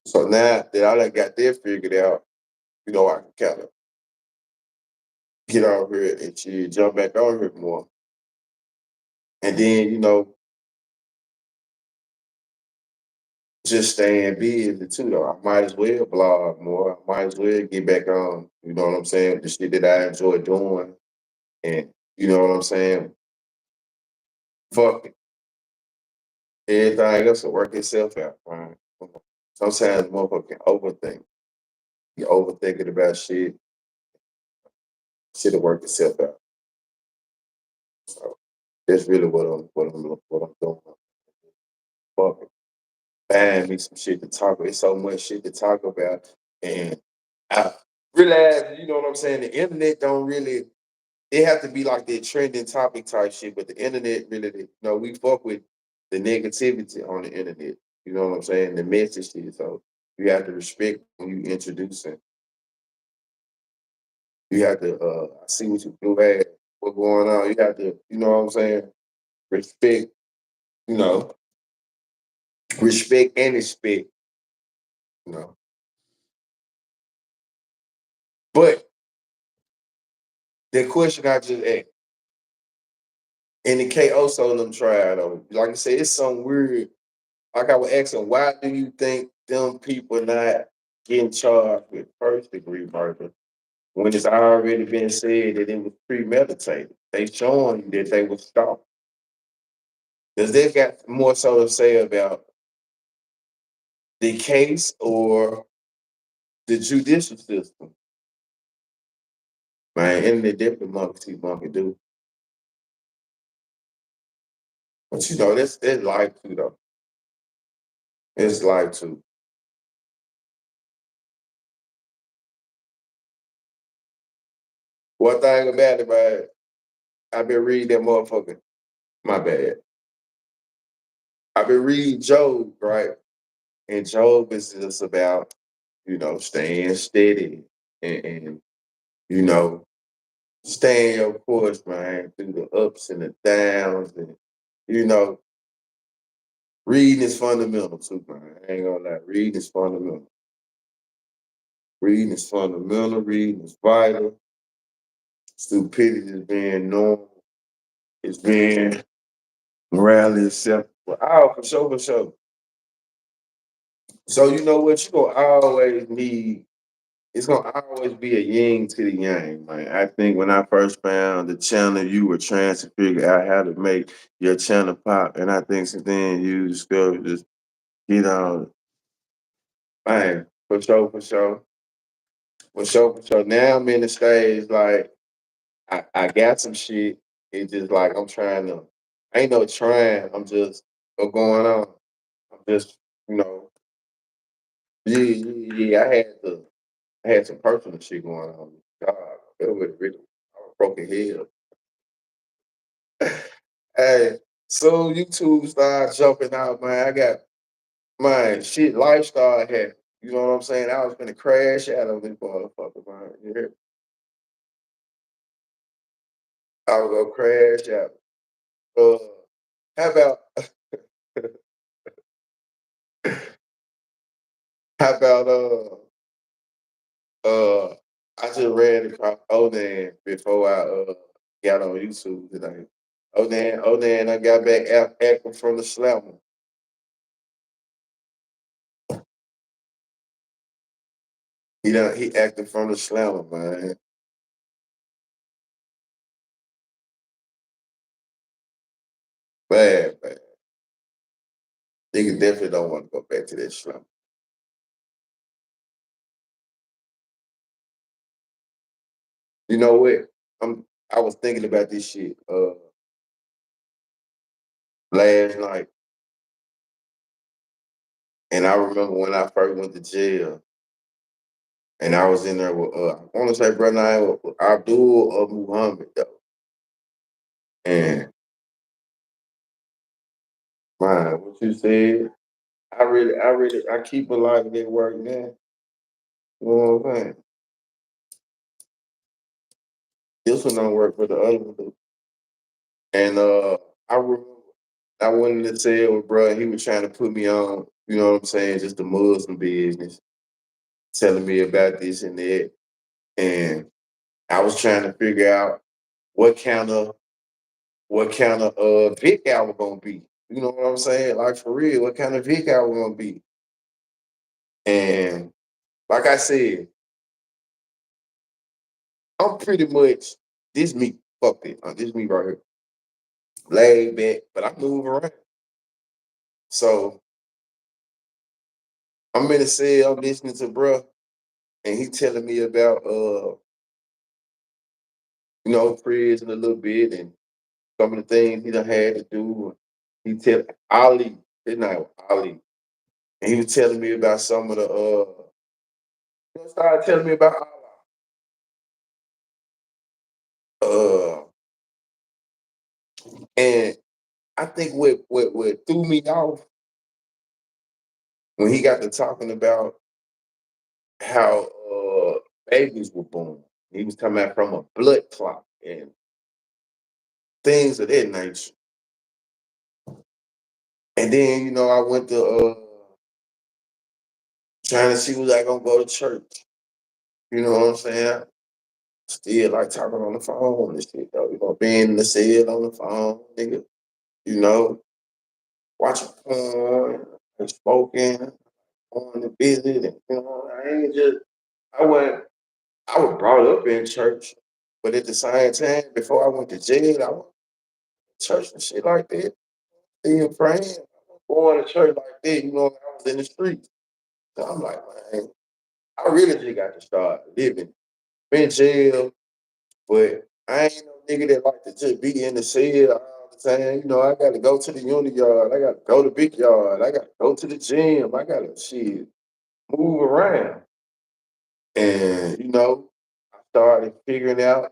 So now that I done got that figured out, I can kind of get out here and shit, jump back on here more. And then, just staying busy too, though. I might as well blog more. I might as well get back on, you know what I'm saying, the shit that I enjoy doing. And, you know what I'm saying? Fuck it. Everything else will work itself out, man. Sometimes motherfucker can overthink. You overthinking about shit will work itself out. So That's really what I'm doing. Fuck it. Find me some shit to talk about. It's so much shit to talk about. And I realize, you know what I'm saying, the internet don't really, it have to be like that trending topic type shit, but the internet really, you know, we fuck with the negativity on the internet. You know what I'm saying? The message shit. So you have to respect when you introducing. You have to I see what you do at, what's going on. You have to, you know what I'm saying? Respect, you know, respect and expect, you know. But the question I just asked, and the KO sold them trial though. Like I said, it's some weird. Like I was asking, why do you think them people not getting charged with first degree murder when it's already been said that it was premeditated? They showing you that they were stalked. Does that got more so to say about the case or the judicial system? Man, and the different monkey do. But you know, that's life too though. It's life too. One thing about it, man, I've been reading that motherfucker. My bad. I've been reading Job, right? And Job is just about, you know, staying steady and you know, staying your course, man, through the ups and the downs. And, you know, reading is fundamental too, man. I ain't gonna lie. Reading is fundamental. Reading is fundamental. Reading is vital. Stupidity is being normal. It's being morally acceptable. Oh, for sure, for sure. So you know what? You're gonna always need, it's gonna always be a yin to the yang, man. I think when I first found the channel, you were trying to figure out how to make your channel pop. And I think since then you discovered just, you know, man, for sure, for sure. For sure, for sure. Now I'm in the stage like I got some shit. It's just like I'm trying to, ain't no trying, I'm just what's going on. I'm just, you know, yeah. I had some personal shit going on. God, it was really, I was broken hell. Hey, so YouTube started jumping out, man. I got my shit lifestyle had. You know what I'm saying? I was gonna crash out of this motherfucker, man. You hear? I was gonna crash out. Uh, how about how about I just ran across Onan before I got on YouTube today. Onan, I got back acting from the slammer. He acted from the slammer, man. Bad, bad. Nigga definitely don't want to go back to that slammer. You know what? I was thinking about this shit last night, and I remember when I first went to jail, and I was in there with I want to say brother name was Abdul or Muhammad though, and man, what you said, I keep a lot of that work now. You know what I'm saying? This one don't work for the other one. And I remember I went in the cell with bro. He was trying to put me on, you know what I'm saying, just the Muslim business, telling me about this and that. And I was trying to figure out what kind of Vic I was gonna be. You know what I'm saying? Like for real, what kind of Vic I was gonna be. And like I said, I'm pretty much this me. Fuck it. This me right here. Laid back, but I move around. So I'm in the cell, I'm listening to bruh, and he telling me about you know, prison a little bit and some of the things he done had to do. He tell Ali, his name was Ali, and he was telling me about some of the he started telling me about Allah. And I think what threw me off when he got to talking about how babies were born. He was coming out from a blood clot and things of that nature. And then, I went to trying to see was I gonna go to church. You know what I'm saying? Still like talking on the phone and shit though. Being in the cell on the phone, nigga. You know, watching porn and smoking, going to visit, and I was brought up in church, but at the same time, before I went to jail, I went to church and shit like that. Still praying, going to church like that, I was in the streets. So I'm like, man, I really just got to start living. Been jail, but I ain't no nigga that like to just be in the cell all the time. I got to go to the unit yard. I got to go to big yard. I got to go to the gym. I got to move around. And I started figuring out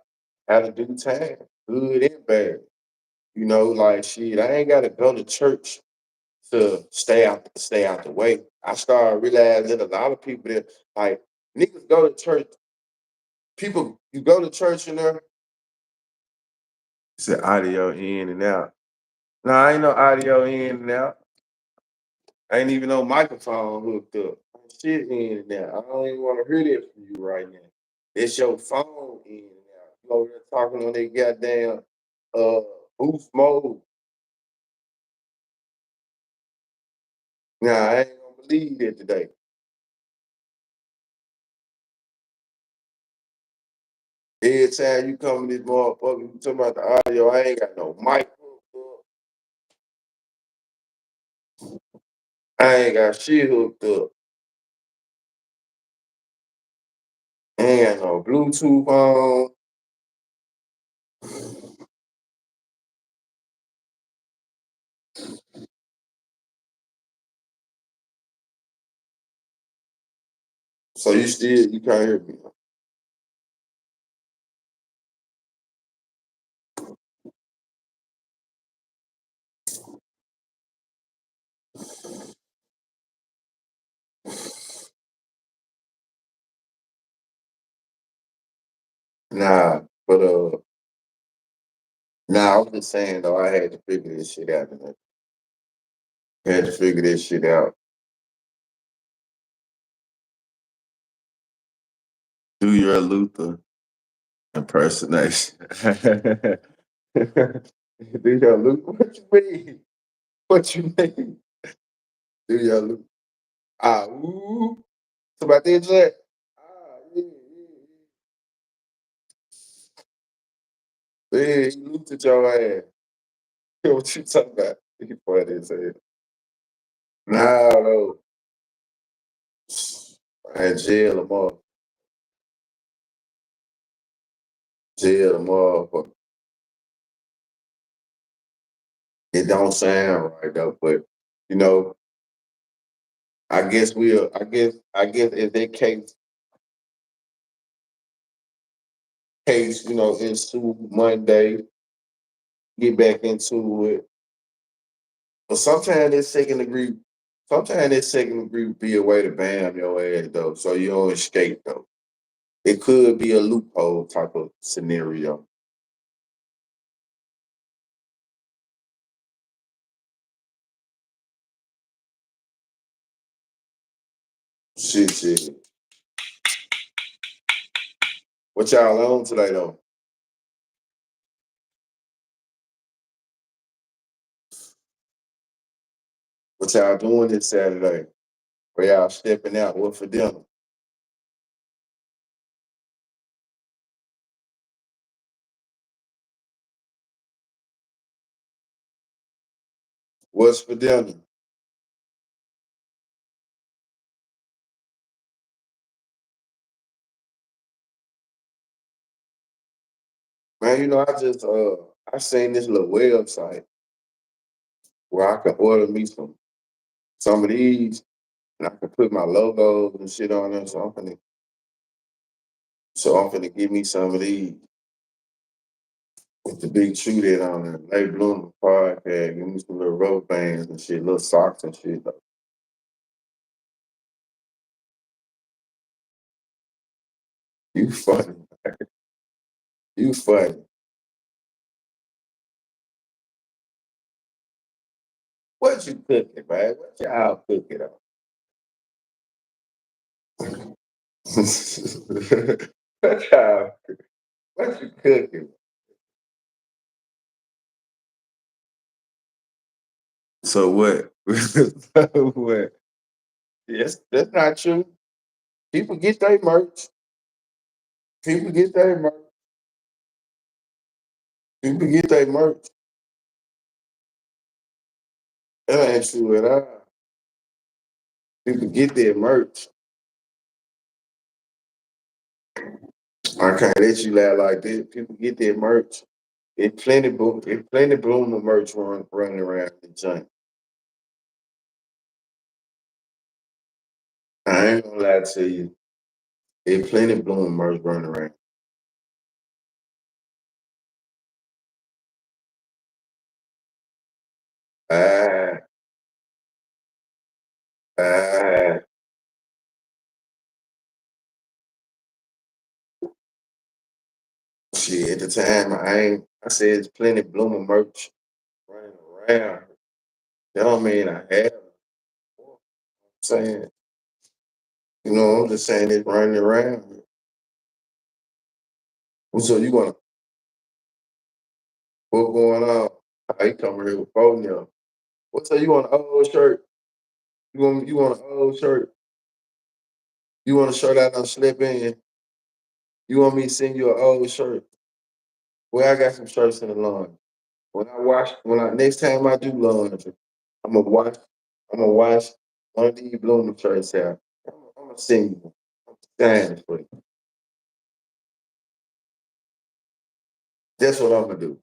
how to do time, good and bad. Like I ain't gotta go to church to stay out the way. I started realizing that a lot of people that like niggas go to church, people you go to church and there, it's an audio in and out. No, I ain't no audio in and out. I ain't even no microphone hooked up. Shit in and out. I don't even want to hear that from you right now. It's your phone in and out. You over there talking on that goddamn boost mode. Nah, I ain't gonna believe that today. Every time you come in this motherfucker, you talking about the audio, I ain't got no mic hooked up. I ain't got shit hooked up. I ain't got no Bluetooth on. So you can't hear me. Nah, but nah, I was just saying though, I had to figure this shit out. I had to figure this shit out. Do your Luther impersonation. Do your Luther? What you mean? What you mean? Do your Luther? Ooh. Somebody did that? Yeah, yeah. Yeah, he looked at your ass. What you talking about? He funny as hell. Nah, no. I had jail them all. Jail them all. It don't sound right though, but you know, I guess if that case, ensue Monday, get back into it. But sometimes that second degree be a way to bam your ass though, so you don't escape though. It could be a loophole type of scenario. Shit. What y'all on today though? What y'all doing this Saturday? Where y'all stepping out? What for dinner? What's for dinner? Man, I I seen this little website where I can order me some of these, and I can put my logos and shit on them. So I'm finna give me some of these with the BigTruDat on it. Late Bloomer podcast. Give me some little rubber bands and shit, little socks and shit. You funny. You funny. What you cooking, man? What y'all cooking on? what y'all? What you cooking? So what? So what? Yes, that's not true. People get their merch. People get their merch. People get their merch. That ain't true at all. People get their merch. I can't let you laugh like that. People get their merch. It's plenty Bloomer merch running around the joint. I ain't gonna lie to you. There's plenty Bloomer merch running around. Ah, ah. Shit, at the time, I said it's plenty Bloomer merch running around. That don't mean I have it. I'm saying, I'm just saying it's running around. So you want to, what going on? I come here with phone now. What's up? You want an old shirt? You want an old shirt? You want a shirt I done slip in? You want me to send you an old shirt? Well, I got some shirts in the laundry. Next time I do laundry, I'm gonna wash. I'm gonna wash one of these Bloomer shirts out. I'm gonna send you. I'm signing it for you. That's what I'm gonna do.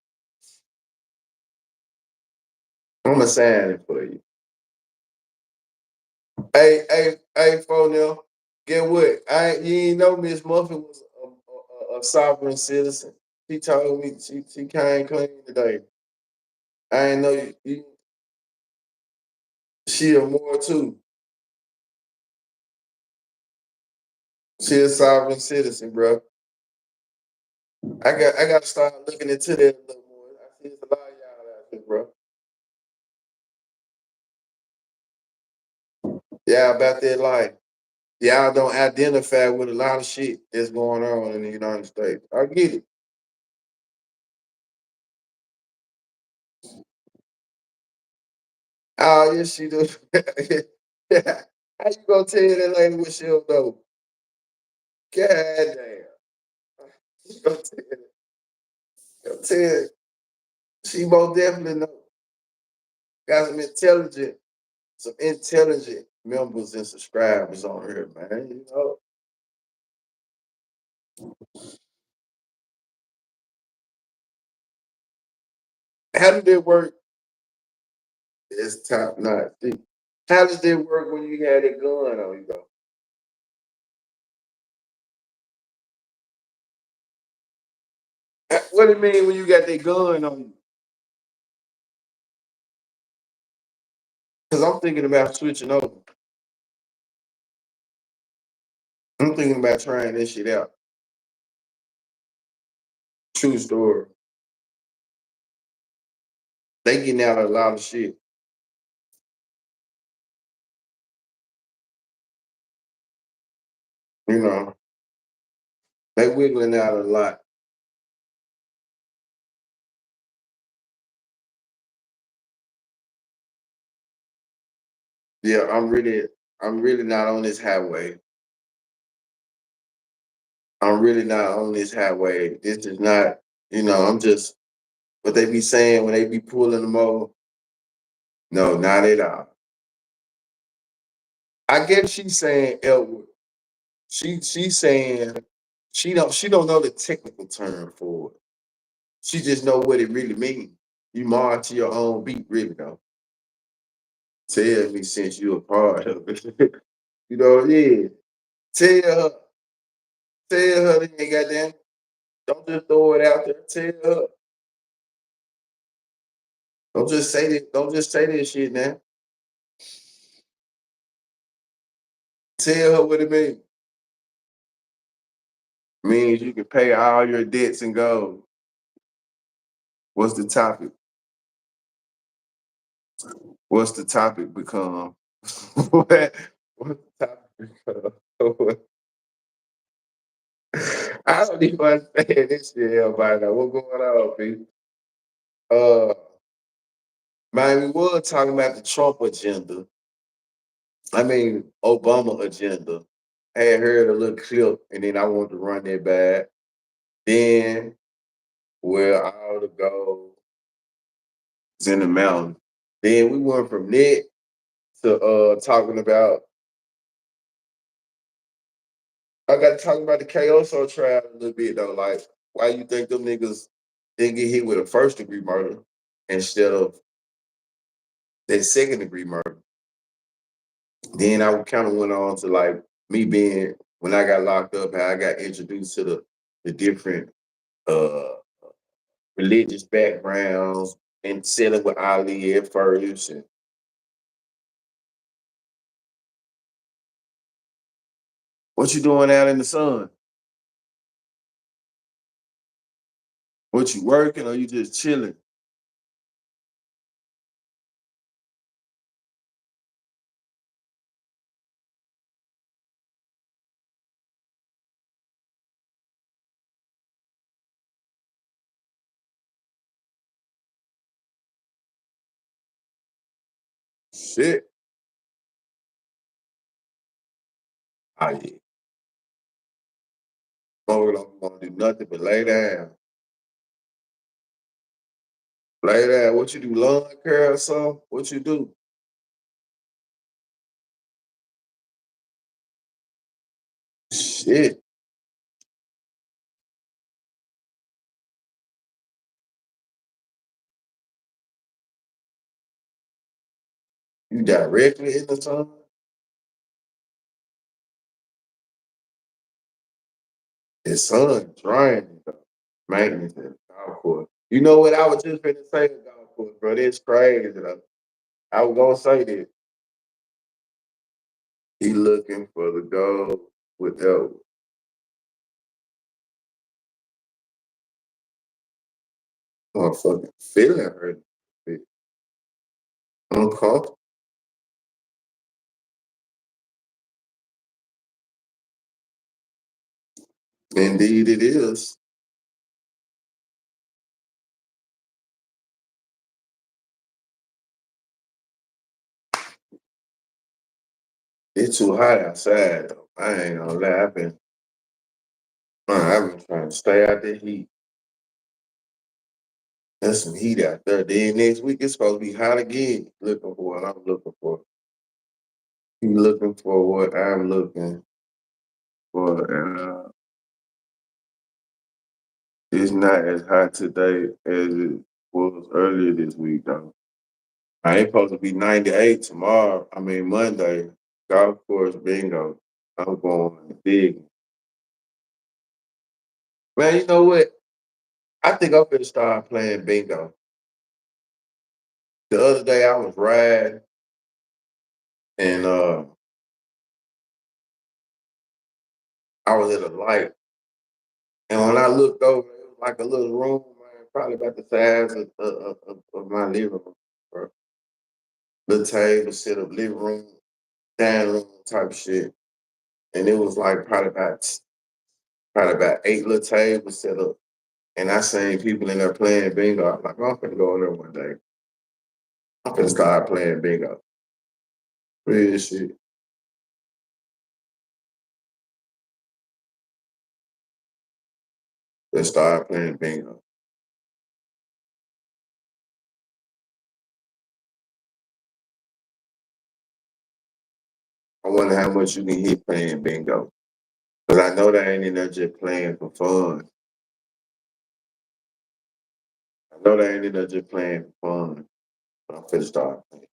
I'm gonna sign it for you. Hey, Fonel. Get what? You ain't know Miss Muffin was a sovereign citizen. She told me she came clean today. I ain't know she a more too. She a sovereign citizen, bro. I got to start looking into that a little more. I see there's a lot of y'all out there, bro. Yeah, about that life. Y'all don't identify with a lot of shit that's going on in the United States. I get it. Oh, yes, she do. How you gonna tell that lady what she don't know? God damn. She gonna tell she most definitely know. Got some intelligent members and subscribers on here, man. How did it work? It's top notch. How does it work when you had it gun on you though? What do you mean when you got that gun on you? Because I'm thinking about switching over. I'm thinking about trying this shit out. True story. They getting out a lot of shit. You know, they wiggling out a lot. Yeah, I'm really not on this highway. I'm really not on this highway. This is not, I'm just what they be saying when they be pulling them over. No, not at all. I guess she's saying Elwood. She's saying she don't know the technical term for it. She just know what it really means. You march to your own beat, really though. Tell me since you a part of it. You know, yeah. Tell her, tell her that ain't goddamn. Don't just throw it out there. Tell her. Don't just say that. Don't just say that shit now. Tell her what it means. Means you can pay all your debts and gold. What's the topic? What's the topic become? What's the topic become? I don't even understand this shit, everybody. Now. What's going on, people? Man, we were talking about the Trump agenda. I mean, Obama agenda. I had heard a little clip, and then I wanted to run that back. Then, where all the gold is in the mountain. Then we went from that to talking about. I got to talk about the KOSO trial a little bit though. Like, why you think them niggas didn't get hit with a first degree murder instead of that second degree murder? Then I kind of went on to like me being when I got locked up, how I got introduced to the different uh religious backgrounds and sitting with Ali at first. And what you doing out in the sun? What you working or you just chilling? Shit. Oh yeah. Motherfucker don't want to do nothing but lay down. Lay down. What you do? Lawn care or something? What you do? Shit. You directly in the sun? The sun draining though. Maintenance at the golf course. You know what I was just finna say the golf course, bro. It's crazy though. I was gonna say that. He looking for the goal without motherfucking feeling hurt. Uncomfortable. Indeed it is. It's too hot outside though. I ain't gonna lie. I've been trying to stay out the heat. There's some heat out there. Then next week it's supposed to be hot again. Looking for what I'm looking for. You looking for what I'm looking for. And it's not as hot today as it was earlier this week though. I ain't supposed to be 98 tomorrow. I mean Monday. Golf course bingo. I'm going big. Man, you know what? I think I'm gonna start playing bingo. The other day I was riding and I was at a light. And when I looked over, it was like a little room, man, probably about the size of my living room. Bro. Little table, set up, living room, dining room type shit. And it was like probably about 8 little tables set up. And I seen people in there playing bingo. I'm like, I'm finna go in there one day. I'm finna start playing bingo. Real shit. Let's start playing bingo. I wonder how much you can hit playing bingo. Because I know they ain't in there just playing for fun. I know they ain't in there just playing for fun. I'm finna start playing.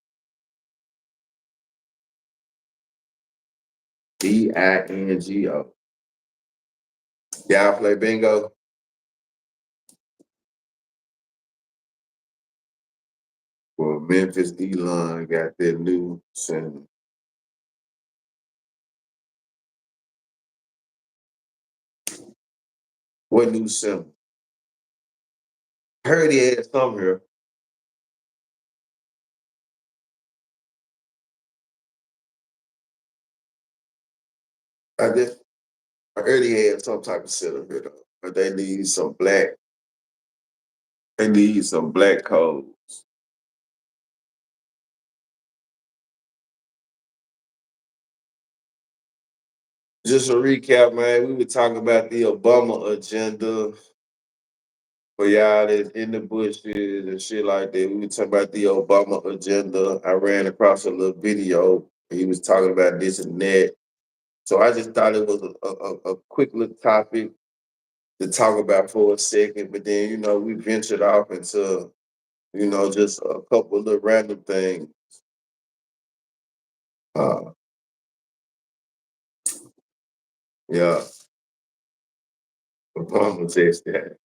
BINGO. Y'all play bingo? Well, Memphis Elon got their new center. What new center? I heard he had some here. I heard he had some type of center here though. But they need some black. They need some black codes. Just a recap, man. We were talking about the Obama agenda for y'all that's in the bushes and shit like that. We were talking about the Obama agenda. I ran across a little video. He was talking about this and that. So I just thought it was a quick little topic to talk about for a second. But then, we ventured off into, just a couple of little random things. Uh, yeah, Obama says that.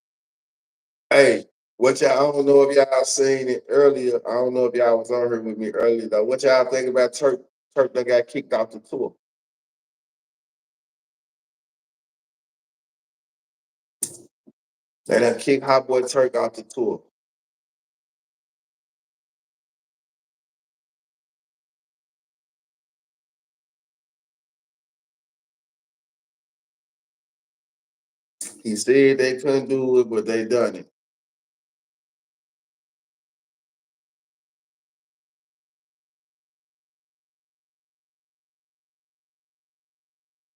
Hey, I don't know if y'all seen it earlier. I don't know if y'all was on here with me earlier though. What y'all think about Turk? Turk that got kicked off the tour. They done kicked Hot Boy Turk off the tour. He said they couldn't do it, but they done it.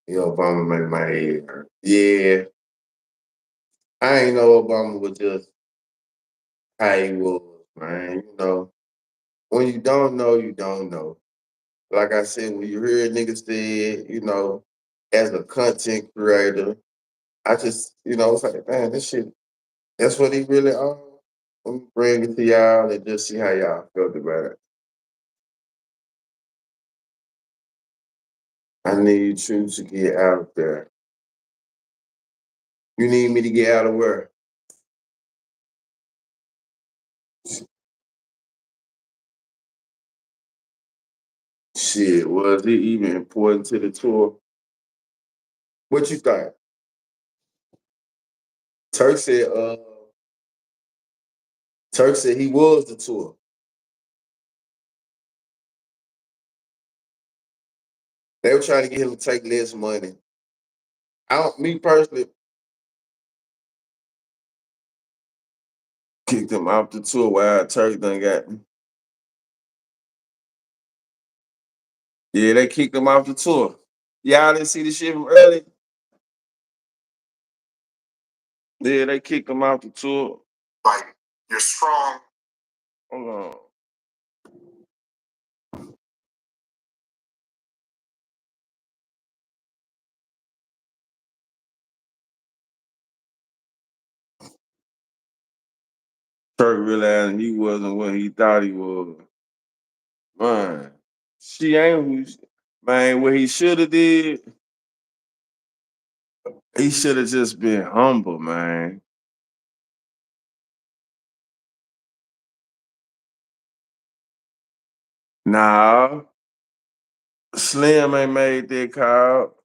Obama made my head hurt. Yeah, I ain't know Obama was just how he was, man. When you don't know, you don't know. Like I said, when you hear niggas say it, as a content creator, I just, it's like, man, this shit, that's what he really on. Let me bring it to y'all and just see how y'all felt about it. I need you to get out there. You need me to get out of where? Shit, was it even important to the tour? What you think? Turk said, Turk said he was the tour. They were trying to get him to take less money. Me personally, kicked him off the tour while Turk done got. Yeah, they kicked him off the tour. Y'all didn't see the shit from early? Yeah, they kicked him off the tour. Like, you're strong. Hold on. Turk realized he wasn't what he thought he was. Man, she ain't who man, what he should have did, he should have just been humble, man. Nah, Slim ain't made that call.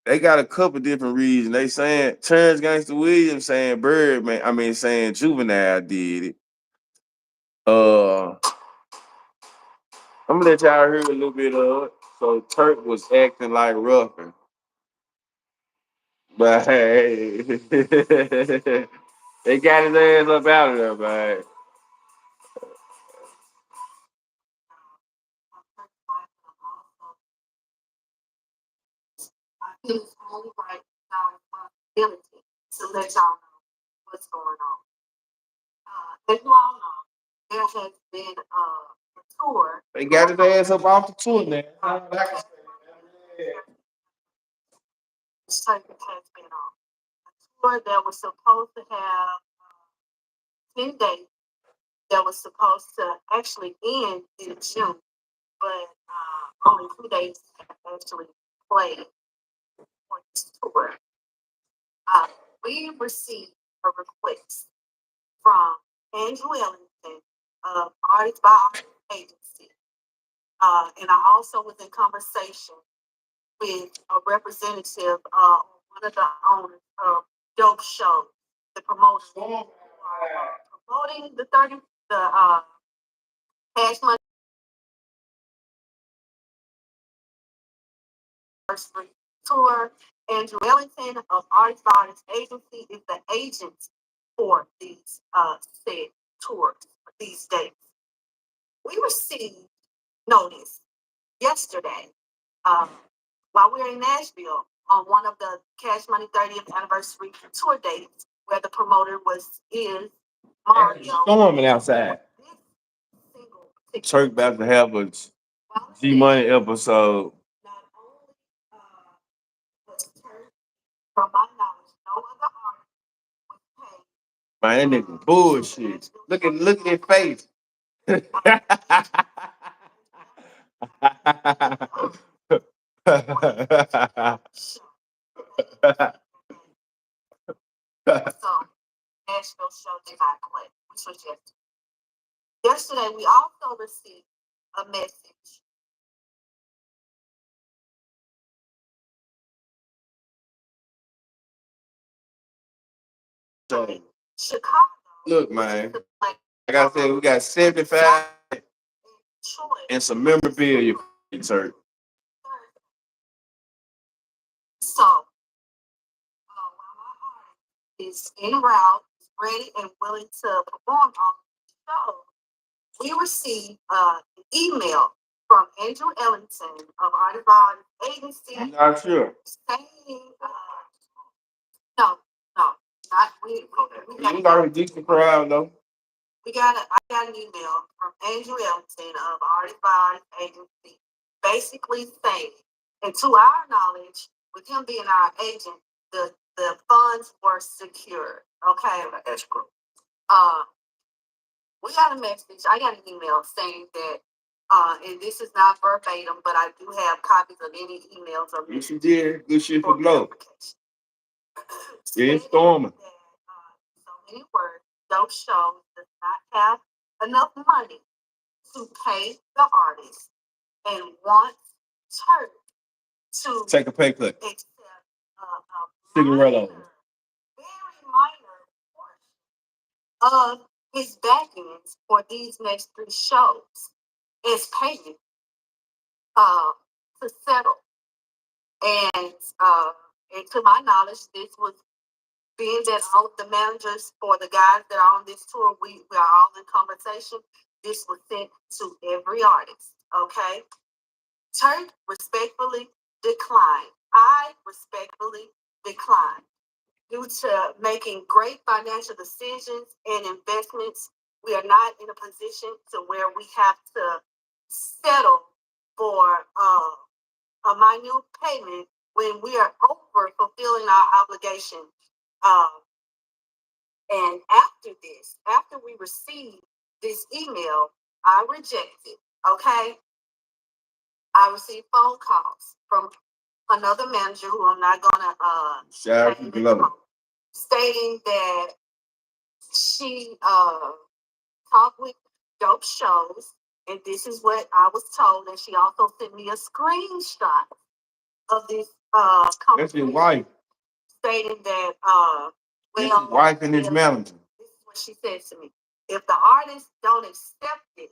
They got a couple different reasons. They saying Terrence Gangster Williams saying Birdman, saying Juvenile did it. I'm gonna let y'all hear a little bit of it. So Turk was acting like Ruffin. But hey, they got his ass up out of there, man. It is only right now responsibility to let y'all know what's going on. As you all know, there has been a tour. They got his ass up off the tour now. Circus has been on a tour that was supposed to have 10 dates that was supposed to actually end in June, but only 2 days have actually played for this tour. We received a request from Andrew Ellington of Artist by Artist Agency. And I also was in conversation with a representative, one of the owners of Dope Show, the promoters who are promoting the Cash Money Anniversary Tour. Andrew Ellington of Artist by Artist Agency is the agent for these said tours, these dates. We received notice yesterday while we were in Nashville on one of the Cash Money 30th anniversary tour dates where the promoter is Mario. Storming outside. Turk about to have a G Money episode. Not only was Turk, from my knowledge, no other artist was paid. Man, that nigga bullshit. Look at his face. So Nashville show did not play, which was yesterday. Yesterday, we also received a message. Chicago. Look, man. Like I said, we got 75 and some memorabilia for Turk. So, while my artist is en route, ready and willing to perform on the show, we received an email from Andrew Ellington of Artist by Artist Agency. I'm not sure. Saying, no, not we. You got a decent crowd though. I got an email from Andrew Ellington of Artist by Artist Agency, basically saying, and to our knowledge, with him being our agent, the funds were secured. Okay, escrow. We got a message. I got an email saying that, and this is not verbatim, but I do have copies of any emails of Yes, you did. Good shit for blow. Yeah, storming. So many words. Dope Show does not have enough money to pay the artist and wants Turk to take a pay cut. Accept Cigarello. Very minor portion of his back ends for these next 3 shows is payment to settle. And to my knowledge, this was being that all of the managers for the guys that are on this tour, we are all in conversation. This was sent to every artist, okay? Turk respectfully declined. I respectfully declined. Due to making great financial decisions and investments, we are not in a position to where we have to settle for a minute payment when we are over fulfilling our obligation. And after we received this email, I rejected, okay? I received phone calls from another manager who I'm not gonna stating that she talked with Dope Shows, and this is what I was told, and she also sent me a screenshot of this That's his wife. Stating that his wife and his manager. This is what she said to me. If the artists don't accept it,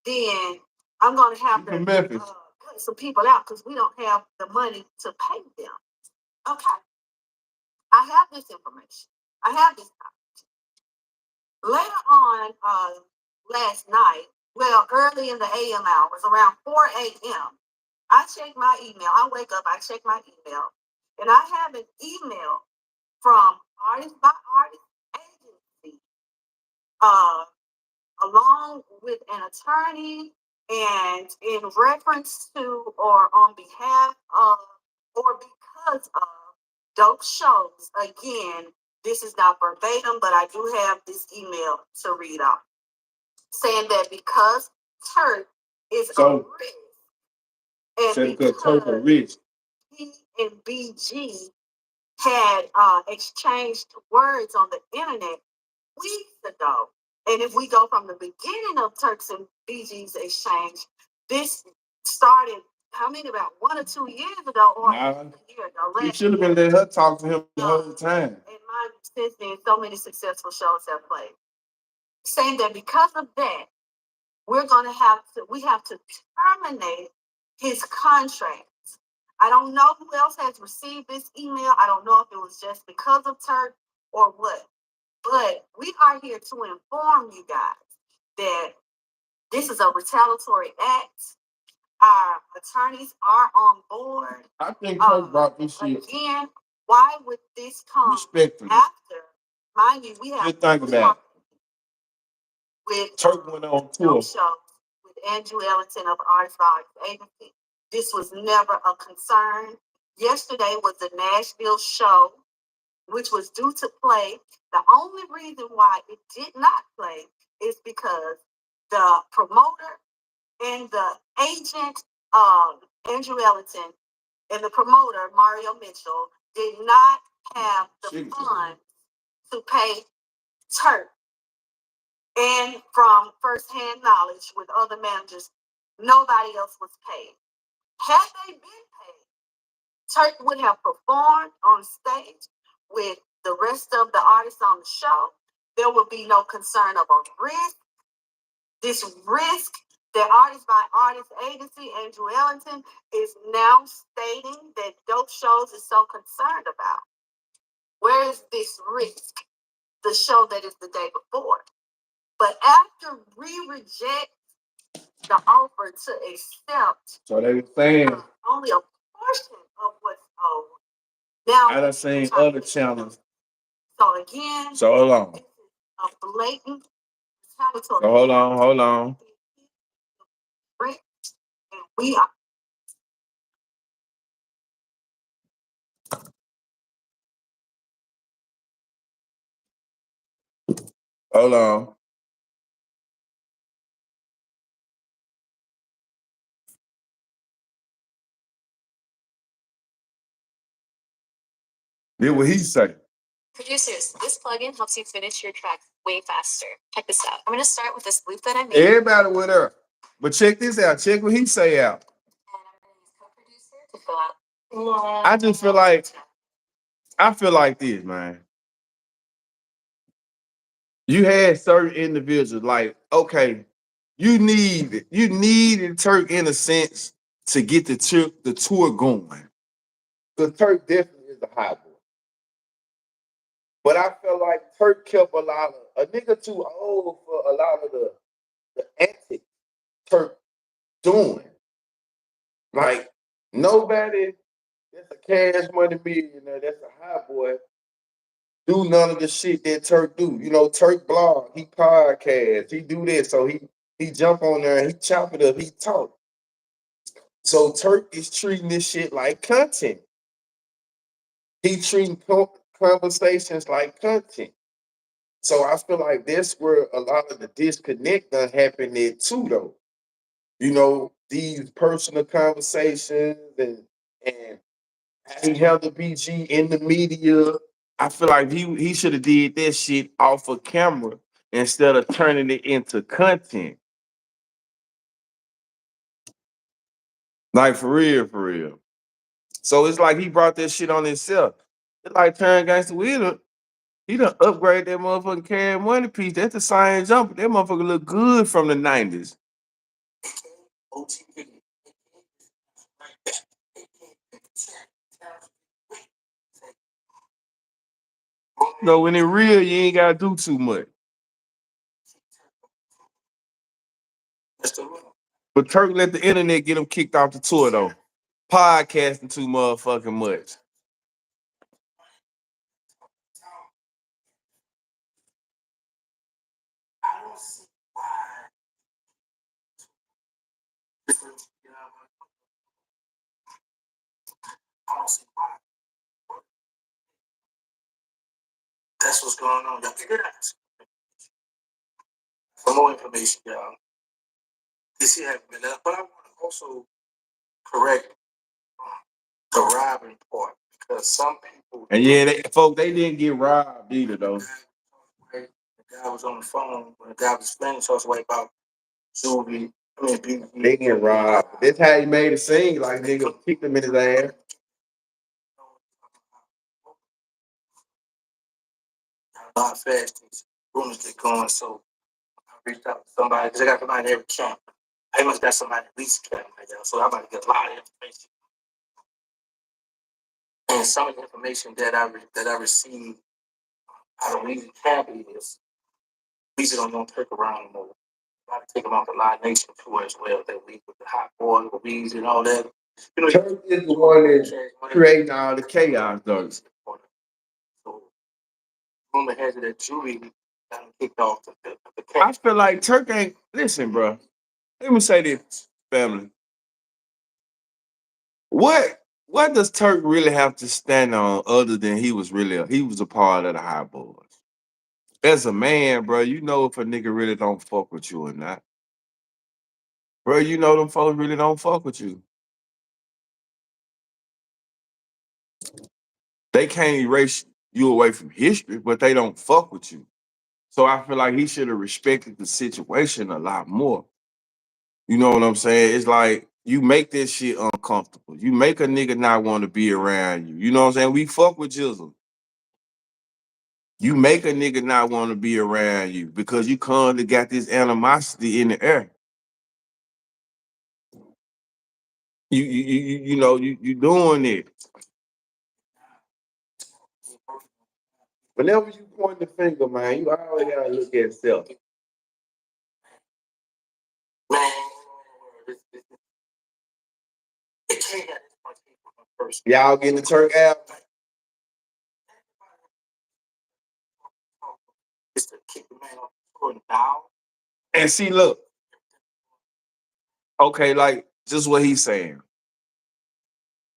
then I'm gonna have to cut some people out because we don't have the money to pay them. Okay. I have this information. I have this knowledge. Later on last night, well, early in the AM hours, around 4 a.m., I check my email. I wake up, I check my email, and I have an email from Artist by Artist Agency, along with an attorney, and in reference to or on behalf of or because of Dope Shows. Again, this is not verbatim, but I do have this email to read off. saying that because Turk is a So risk, said and because Turk are rich. he and BG had exchanged words on the internet weeks ago. And if we go from the beginning of Turks and BG's exchange, this started, about 1 or 2 years ago, or Nah, a year ago. he should have been letting her talk to him the whole time. And mind you, since then, so many successful shows have played. Saying that because of that, we have to terminate his contract. I don't know who else has received this email. I don't know if it was just because of Turk or what. But we are here to inform you guys that this is a retaliatory act. Our attorneys are on board. I think Turk brought this shit. Again, why would this come Respectfully. after? Mind you, we have just think about it. With Turk went on tour. Shows with Andrew Ellington of Artist Vibes Agency. This was never a concern. Yesterday was the Nashville show, which was due to play. The only reason why it did not play is because the promoter and the agent, Andrew Ellington, and the promoter, Mario Mitchell, did not have the funds to pay Turk. And from firsthand knowledge with other managers, nobody else was paid. Had they been paid, Turk would have performed on stage with the rest of the artists on the show. There would be no concern of a risk. This risk that Artist by Artist Agency, Andrew Ellington, is now stating that Dope Shows is so concerned about. Where is this risk? The show that is the day before. But after we reject the offer to accept, so they were saying only a portion of what's owed. Now I done seen other channels. So again, so hold on. A blatant So hold on. And we are. Hold on. Did what he say. Producers, this plugin helps you finish your track way faster. Check this out. I'm going to start with this loop that I made. Everybody with her. But check this out. Check what he say out. And I'm going to use co-producer to fill out. I feel like this, man. You had certain individuals like, okay, you needed Turk in a sense to get the tour going. Because Turk definitely is a hot boy. But I feel like Turk kept a nigga too old for a lot of the antics Turk doing. Like, nobody that's a cash money millionaire, that's a hot boy, do none of the shit that Turk do. You know, Turk blog, he podcast, he do this. So he jump on there and he chop it up, he talk. So Turk is treating this shit like content. He treating conversations like content. So I feel like that's where a lot of the disconnect done happened there too, though. You know, these personal conversations and how he handled BG in the media. I feel like he should have did that shit off of camera instead of turning it into content. Like for real. So it's like he brought that shit on himself. It's like Turn Gangsta Wheeler. He done upgrade that motherfucking Cash Money piece. That's the same jumper. That motherfucker look good from the 90s. No, when it real, you ain't gotta do too much. But Turk let the internet get him kicked off the tour though. Podcasting too motherfucking much. That's what's going on. Y'all figure it out. For more information, y'all. This here hasn't been up, but I want to also correct the robbing part because some people. And yeah, they didn't get robbed either though. The guy was on the phone when the guy was explaining to us about jewelry. They get robbed. That's how he made it seem like nigga kicked him in his ass. How fast these rumors get going, so I reached out to somebody because I got somebody in every camp. I must got somebody at least camp right now, so I'm about to get a lot of information. And some of the information that I received out of Weezy camp is Weezy don't Turk around anymore. I got to take him out the Live Nation tour as well. That week with the Hot Boy, with Weezy and all that. You know, Turk is the one that's creating all the chaos, though. So, rumor has it that Julie got him kicked off the I feel like Turk ain't. Listen, bro. Let me say this, family. What does Turk really have to stand on other than he was a part of the Hot Boys? As a man, bro, you know if a nigga really don't fuck with you or not. Bro, you know them folks really don't fuck with you. They can't erase you away from history, but they don't fuck with you. So I feel like he should have respected the situation a lot more. You know what I'm saying? It's like you make this shit uncomfortable. You make a nigga not want to be around you. You know what I'm saying? We fuck with Jizzle. You make a nigga not want to be around you because you constantly got this animosity in the air. You doing it. Whenever you point the finger, man, you always gotta look at self. Man, Y'all getting the Turk album? It's to keep the man on down. And see, look. Okay, like just what he's saying.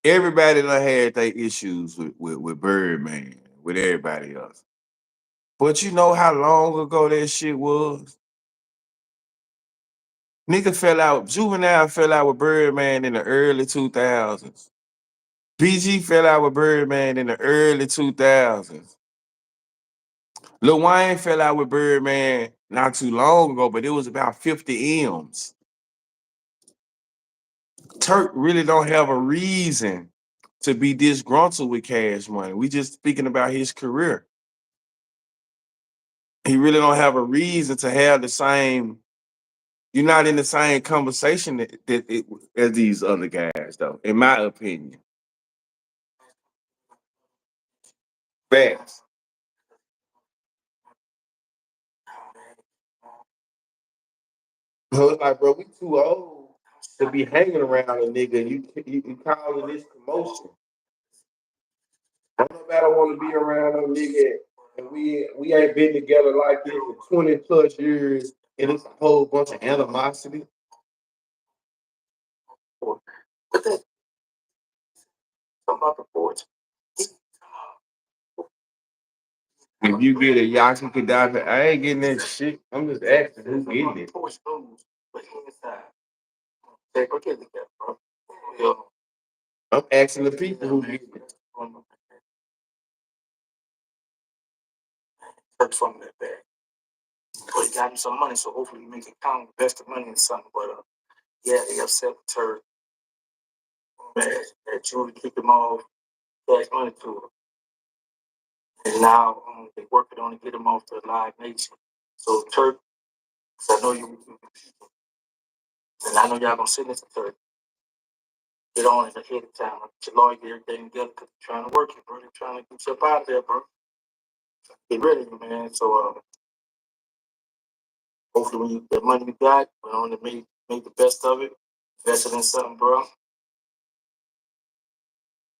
Everybody done had their issues with Birdman, with everybody else. But you know how long ago that shit was? Juvenile fell out with Birdman in the early 2000s. BG fell out with Birdman in the early 2000s. Lil Wayne fell out with Birdman not too long ago, but it was about 50 M's. Turk really don't have a reason to be disgruntled with Cash Money. We just speaking about his career. He really don't have a reason to have the same. You're not in the same conversation as these other guys, though, in my opinion. Facts. So it's like, bro, we too old to be hanging around a nigga. You calling this promotion. Don't nobody want to be around a nigga, and we ain't been together like this for 20 plus years, and it's a whole bunch of animosity. But then, some other boards. If you get a Yaki Gaddafi, I ain't getting that shit. I'm just asking who's getting it. I'm asking the people who get it. Turks from that bag. But he got him some money, so hopefully he make it count, invest the money in something. But yeah, they upset with Turk. That Julie kicked him off, cash money to him. And now they working on to get him off the Live Nation. So Turk, I know you, and I know y'all gonna send this to Turk. Get on it ahead of time. Get your lawyer, get everything together, because they're trying to work you, bro. They're trying to get you up out of there, bro. Get ready, man. So hopefully when you, the money you got, make the best of it. Invest it in something, bro.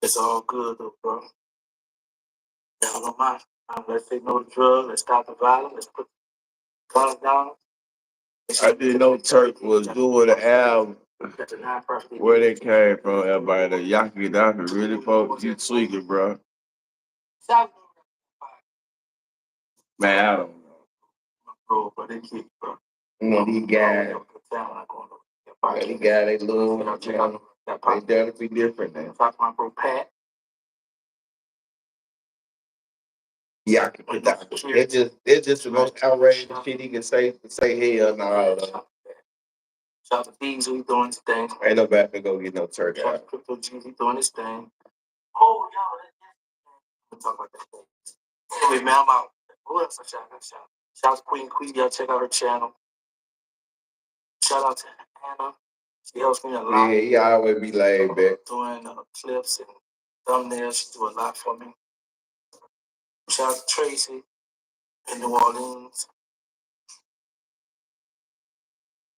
It's all good, though, bro. Y'all don't mind. Let's take no drugs. Let's stop the violence. Let's put the guns down. I didn't know Turk was doing an album where they came from. Everybody, the Yaki Gaddafi really, folks, you tweaking, bro. Man, I don't know. Bro, but they keep, bro. You know, these guys, they got a little, they definitely different now. Talk my bro Pat. Yeah, I can put that. It's just the most outrageous shit he can say hell no. Shout out to Bees, he doing his thing. Ain't nobody finna go get no turkey Shout out out. to Crypto G, he doing his thing. Oh, y'all, we'll talk about that. Anyway, man, I'm out. Who else I shout out? Shout out to Queen, y'all check out her channel. Shout out to Hannah. She helps me a lot. Yeah, he always be laid back. Doing clips and thumbnails. She do a lot for me. Shout out to Tracy in New Orleans.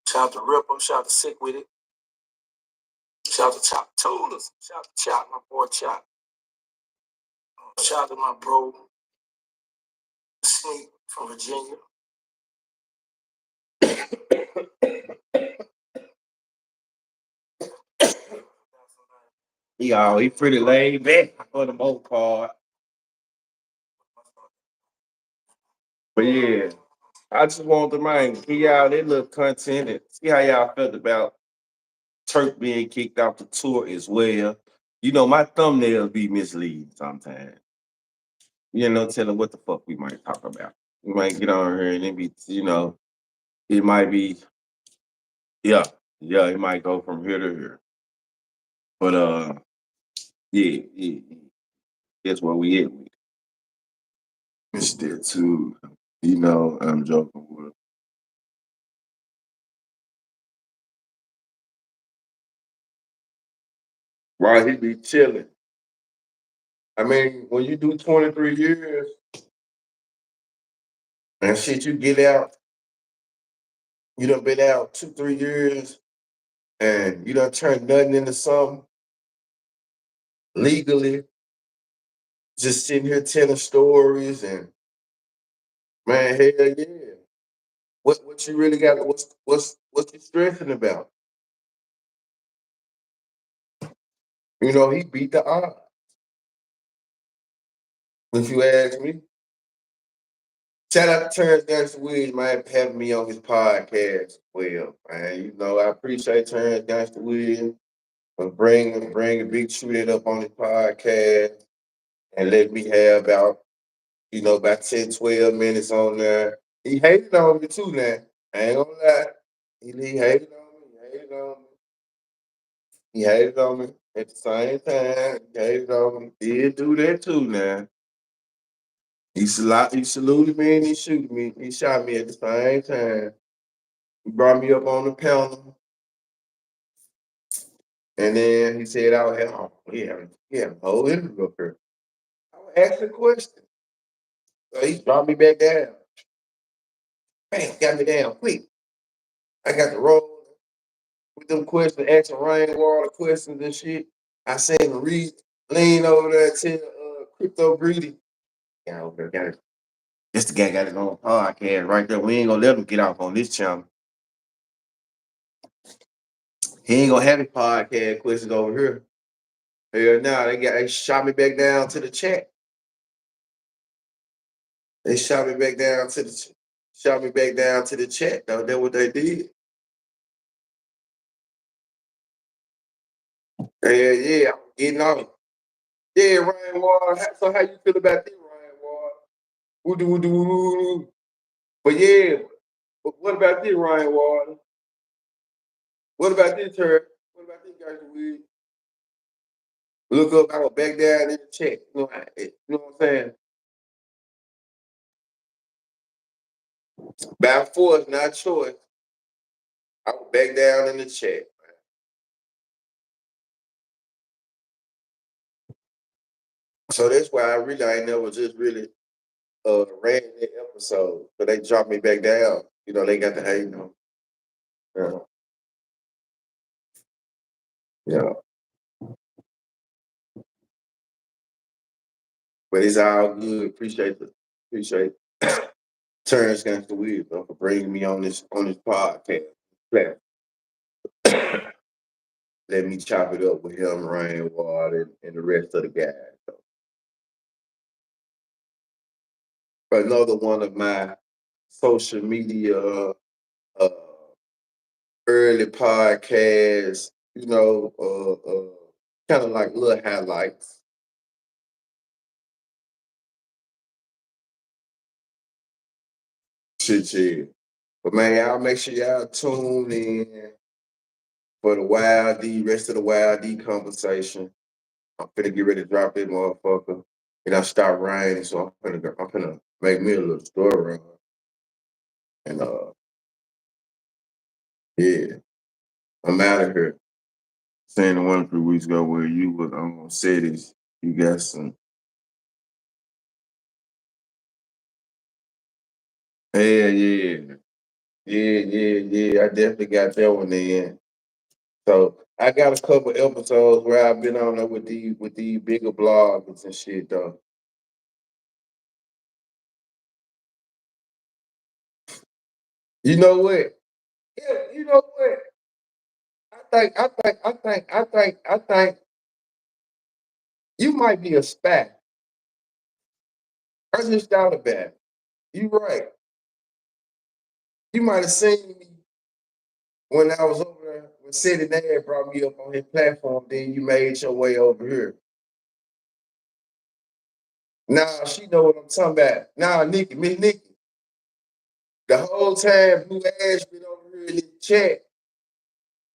Shout out to Ripple. Shout out to Sick With It. Shout out to Chop Toolers. Shout out to Chop, my boy Chop. Shout out to my bro Sneak from Virginia. He pretty laid back for the most part. But yeah, I just want to give y'all that little content and see how y'all felt about Turk being kicked off the tour as well. You know, my thumbnails be misleading sometimes. You know, telling what the fuck we might talk about. We might get on here and it be, you know, it might be, yeah, it might go from here to here. But yeah, that's where we at with it. It's there too. You know, I'm joking with. Right, he be chilling. I mean, when you do 23 years and shit, you get out, you done been out 2-3 years and you done turned nothing into something legally, just sitting here telling stories and man, hell yeah. What you really got, what's you stressing about? You know, he beat the odds. If you ask me. Shout out to Terrence Gangster Williams, man, for having me on his podcast. Well, man, you know, I appreciate Terrence Gangster Williams for bringing BigTruDat up on his podcast and let me have about 10, 12 minutes on there. He hated on me too now. I ain't gonna lie. He hated on me. He hated on me at the same time. He hated on me. He did do that too now. He saluted me and he shot me. He shot me at the same time. He brought me up on the panel. And then he said, he had a whole interview up here. I would ask a question. So he brought me back down. Bam, got me down quick. I got to roll with them questions, asking rainwater questions and shit. I said, lean over there and tell Crypto Greedy. Yeah, over there, got it. This the guy got his own podcast right there. We ain't gonna let him get off on this channel. He ain't gonna have his podcast questions over here. Hell no, they shot me back down to the chat. They shot me back down to the chat, though. That's what they did. Yeah, I'm getting on it. Yeah, Rainwater. So how you feel about this, Rainwater? Woo-doo. But yeah, but what about this, Rainwater? What about this, Turk? What about this, guys? We look up, I was back down in the chat. You know what I'm saying? By force, not choice. I was back down in the chat. So that's why I ain't never just really ran that episode. But they dropped me back down. You know, they got the hate on. Yeah. Yeah. But it's all good. Appreciate Terrence Gangster Williams, bro, for bringing me on this podcast. Let me chop it up with him, Rainwater, and the rest of the guys. So. Another one of my social media early podcasts, kind of like little highlights. Shit, yeah. But man, y'all make sure y'all tune in for the rest of the Wild D conversation. I'm finna get ready to drop that motherfucker. And I start raining, so I'm finna make me a little story. And yeah, I'm out of here. Saying the 1 or 2 weeks ago where you was on cities, you got some. Yeah. I definitely got that one in. So I got a couple episodes where I've been on there with these bigger bloggers and shit though. You know what? Yeah, you know what? I think you might be a spy. I just thought about it. You right. You might have seen me when I was over there when City Dad brought me up on his platform, then you made your way over here. Now she know what I'm talking about. Now Miss Nikki, the whole time Blue Ash been over here in the chat,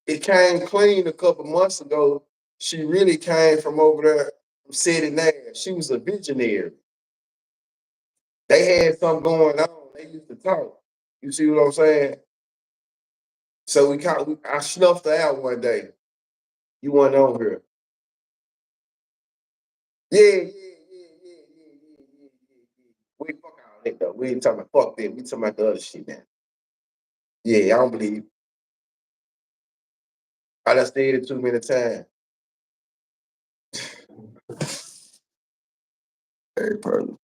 it came clean a couple months ago. She really came from over there from City Dad. She was a visionary. They had something going on. They used to talk. You see what I'm saying? So I snuffed her out one day. You weren't on here. Yeah. We fuck all that though. We ain't talking about fuck that. We talking about the other shit now. Yeah, I don't believe. I done stayed it too many times. Hey, person.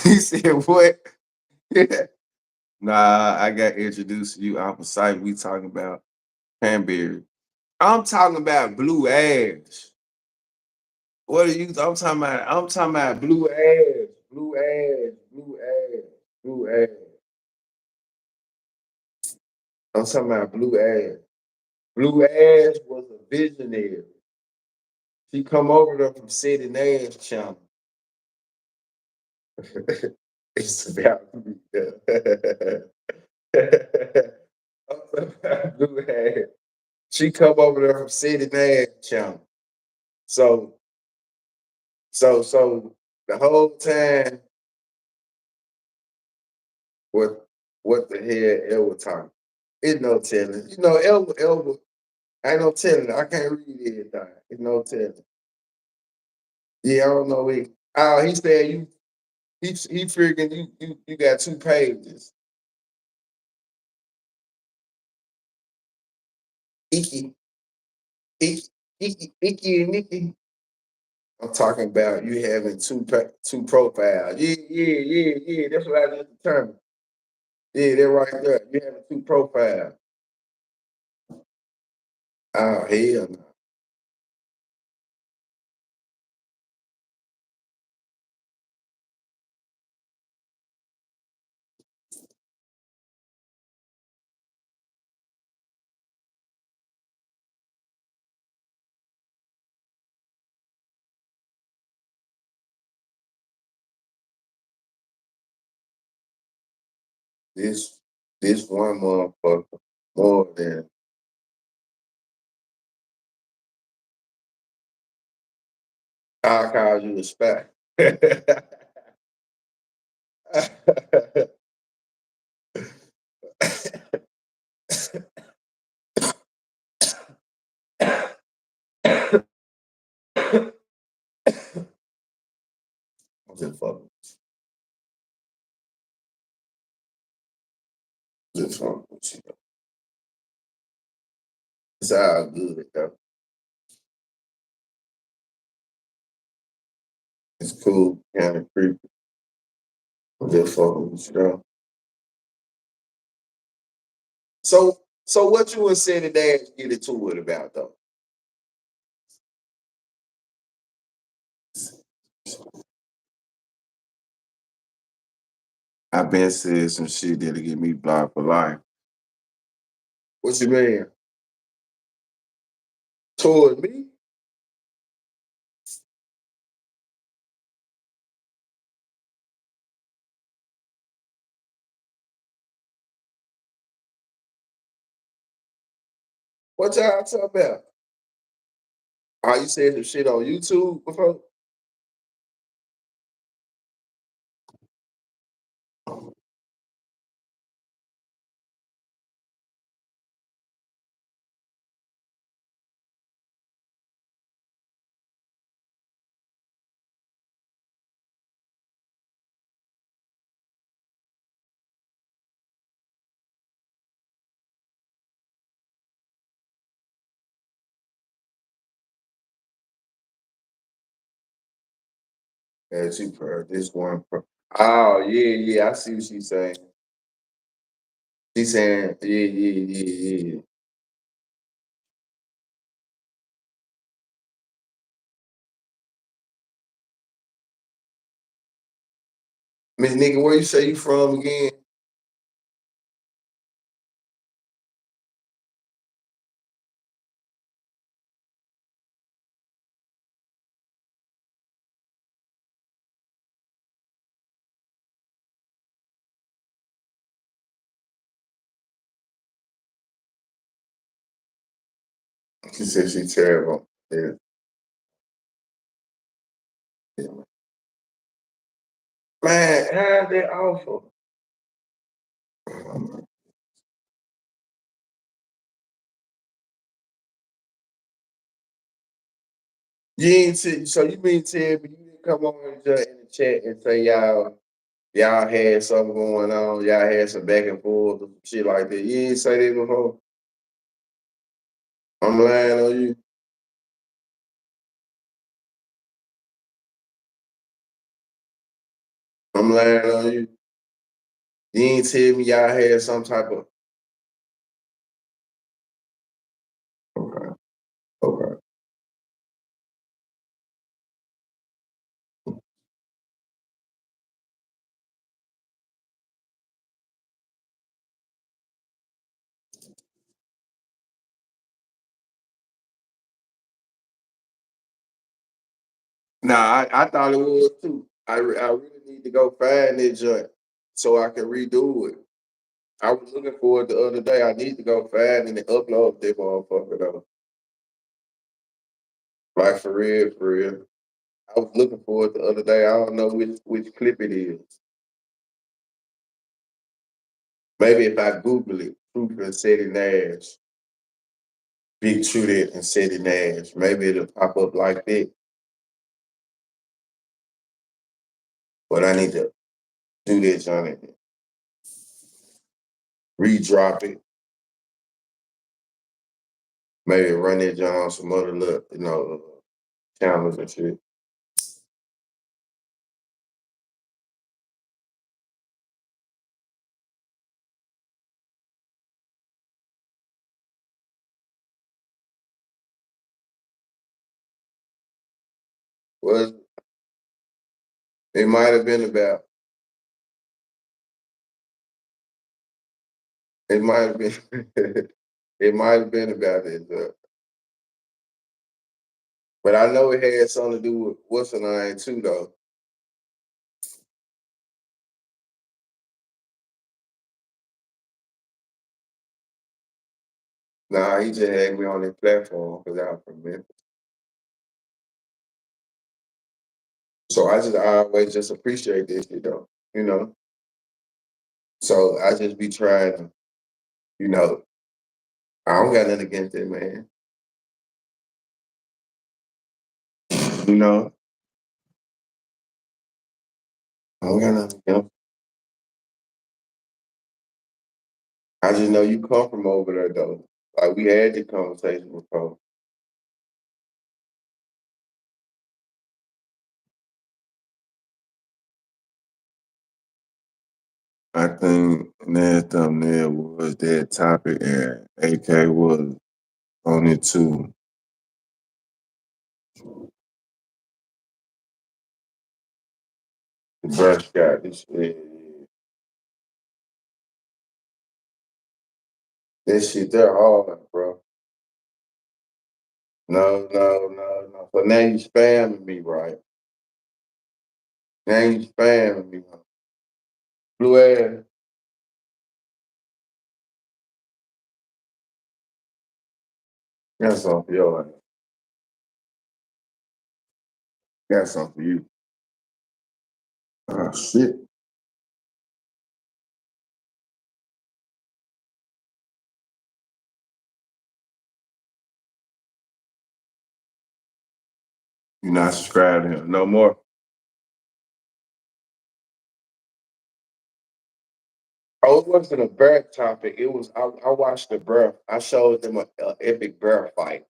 He said what? Nah, I got introduced to you off the site. We talking about cranberry. I'm talking about Blue Ash. What are you? I'm talking about Blue Ash. Blue Ash. I'm talking about Blue Ash. Blue Ash was a visionary. She come over there from City Nash channel. It's about me. I'm talking about Blue Ash. She come over there from City Nash channel. So the whole time, what the hell Elwood talking? It's no telling. You know, Elwood, ain't no telling. I can't read everything. It's no telling. Yeah, I don't know. He said he figuring you got 2 pages. Icky and Nicky. I'm talking about you having two profiles. Yeah. That's what I just determined. Yeah, they're right there. You having 2 profiles. Oh hell no. This one motherfucker more than I'll call you a spy. I'm just fucking. Just fucking with you. It's all good though. It's cool, kind of creepy. I'm just fucking with you though. So what you would say today get into it about though? I been said some shit that'll get me blocked for life. What you mean? Toward me? What y'all talking about? Oh, you said some shit on YouTube before? Yeah, she heard this one. Oh, yeah, I see what she's saying. She's saying, yeah. Miss Nigga, where you say you from again? She said she's terrible. Yeah. Man, how's that awful? You ain't so you mean tell me you didn't come on in the chat and say y'all had something going on, y'all had some back and forth, shit like that. You ain't say that before? I'm lying on you. I'm lying on you. You ain't tell me y'all had some type of okay. Nah, I thought it was too. I really need to go find that joint so I can redo it. I was looking for it the other day. I need to go find it and upload that motherfucker though. Like for real, for real. I was looking for it the other day. I don't know which clip it is. Maybe if I Google it, Truth and City Nash, BigTruDat and City Nash, maybe it'll pop up like that. But I need to do that joint, redrop it, maybe run that joint on some other little, channels and shit. Well, it might have been about. It might have been. It might have been about it, but I know it had something to do with what's the name too, though. Nah, he just had me on that platform because I'm from Memphis. So I always just appreciate this shit though, you know. So I just be trying to, you know, I don't got nothing against it, man. You know, I don't got nothing against it. I just know you come from over there though. Like we had this conversation before. I think that thumbnail was that topic and AK was on it too. The brush got this shit. This shit, they're hard, bro. No. But now you spamming me, right? Now you spamming me, huh? Blue ass. Got something for your ass. Got something for you. Oh, shit. You're not subscribed to him no more. Oh, it wasn't a bear topic. It was, I watched the bear. I showed them an epic bear fight.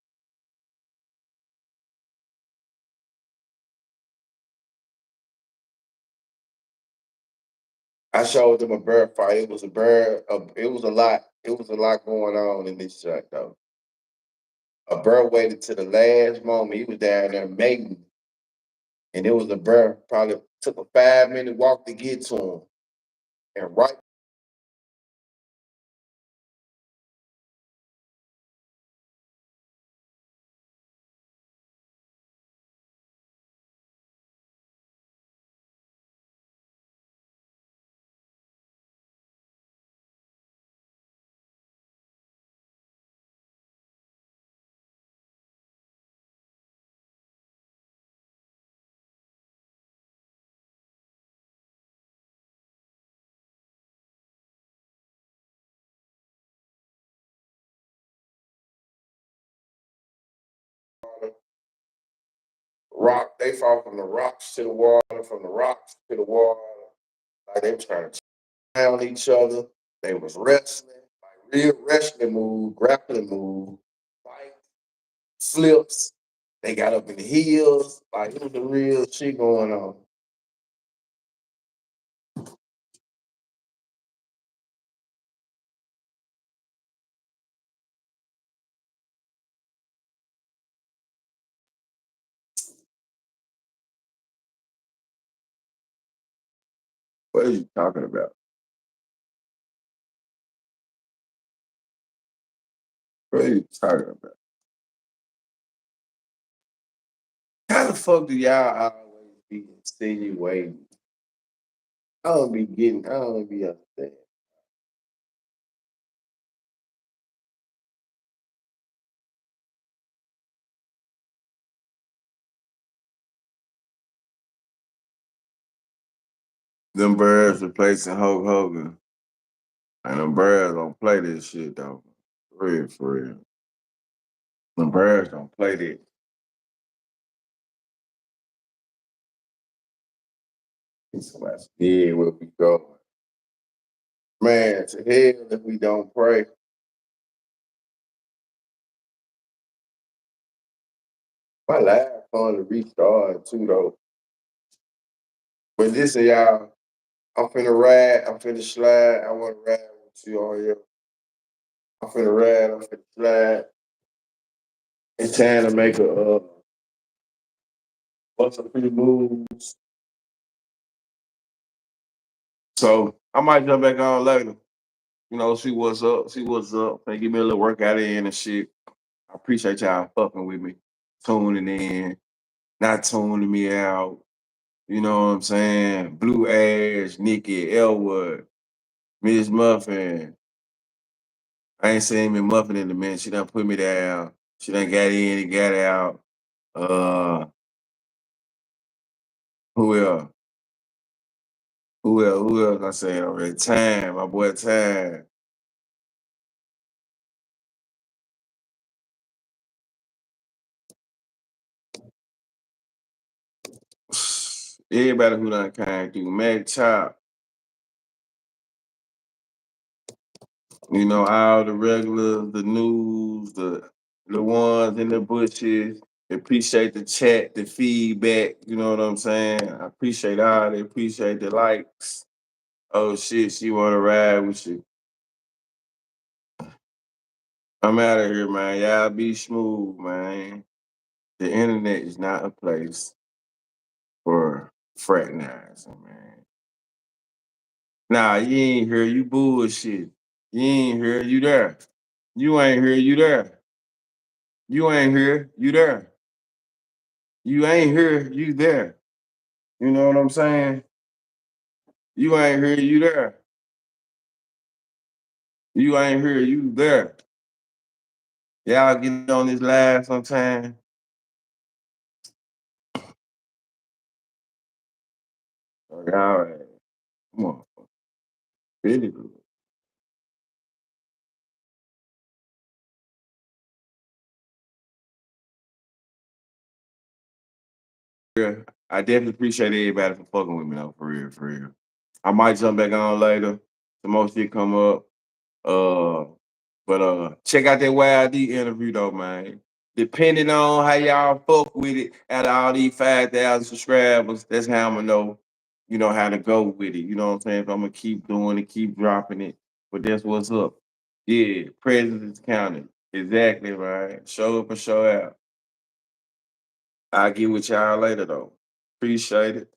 I showed them a bear fight. It was a bear. It was a lot. It was a lot going on in this shot, though. A bear waited to the last moment. He was down there mating, and it was a bear. Probably took a 5-minute walk to get to him, and right. Rock, they fought from the rocks to the water, from the rocks to the water. Like they were trying to down each other. They was wrestling, like real wrestling move, grappling move, fight, flips. They got up in the heels. Like it was the real shit going on. What are you talking about? What are you talking about? How the fuck do y'all always be insinuating? I don't be understanding. Them birds replacing Hulk Hogan. And them birds don't play this shit though. For real. Them birds don't play this. It's like, yeah, where we go. Man, to hell if we don't pray. My life on to restart too though. But listen, y'all, I'm finna ride, I'm finna slide. I wanna ride with you all here. I'm finna ride, I'm finna slide. It's time to make a bunch of pretty moves. So I might jump back on later. You know, see what's up, They give me a little workout in and shit. I appreciate y'all fucking with me, tuning in, not tuning me out. You know what I'm saying? Blue Ash, Nikki, Elwood, Miss Muffin. I ain't seen me Muffin in a minute. She done put me down. She done got in and got out. Uh, who else? Who else I saying already? Time, my boy Time. Everybody who done came through. Mac Chop. You know, all the regulars, the news, the ones in the bushes. Appreciate the chat, the feedback. You know what I'm saying? I appreciate all. They appreciate the likes. Oh shit, she want to ride with you. I'm out of here, man. Y'all be smooth, man. The internet is not a place for fraternizing, man. Nah, you ain't here, you bullshit. You ain't here, you there. You ain't here, you there. You ain't here, you there. You ain't here, you there. You know what I'm saying? You ain't here, you there. You ain't here, you there. Y'all get on this live sometime. All right. Come on. Really good. Yeah, I definitely appreciate everybody for fucking with me though, for real, for real. I might jump back on later. Some more shit come up. Uh, but check out that YID interview though, man. Depending on how y'all fuck with it, out of all these 5,000 subscribers, that's how I'm gonna know, how to go with it. You know what I'm saying? If I'm gonna keep doing it, keep dropping it. But that's what's up. Yeah, presence is counting. Exactly, right. Show up and show out. I'll get with y'all later though. Appreciate it.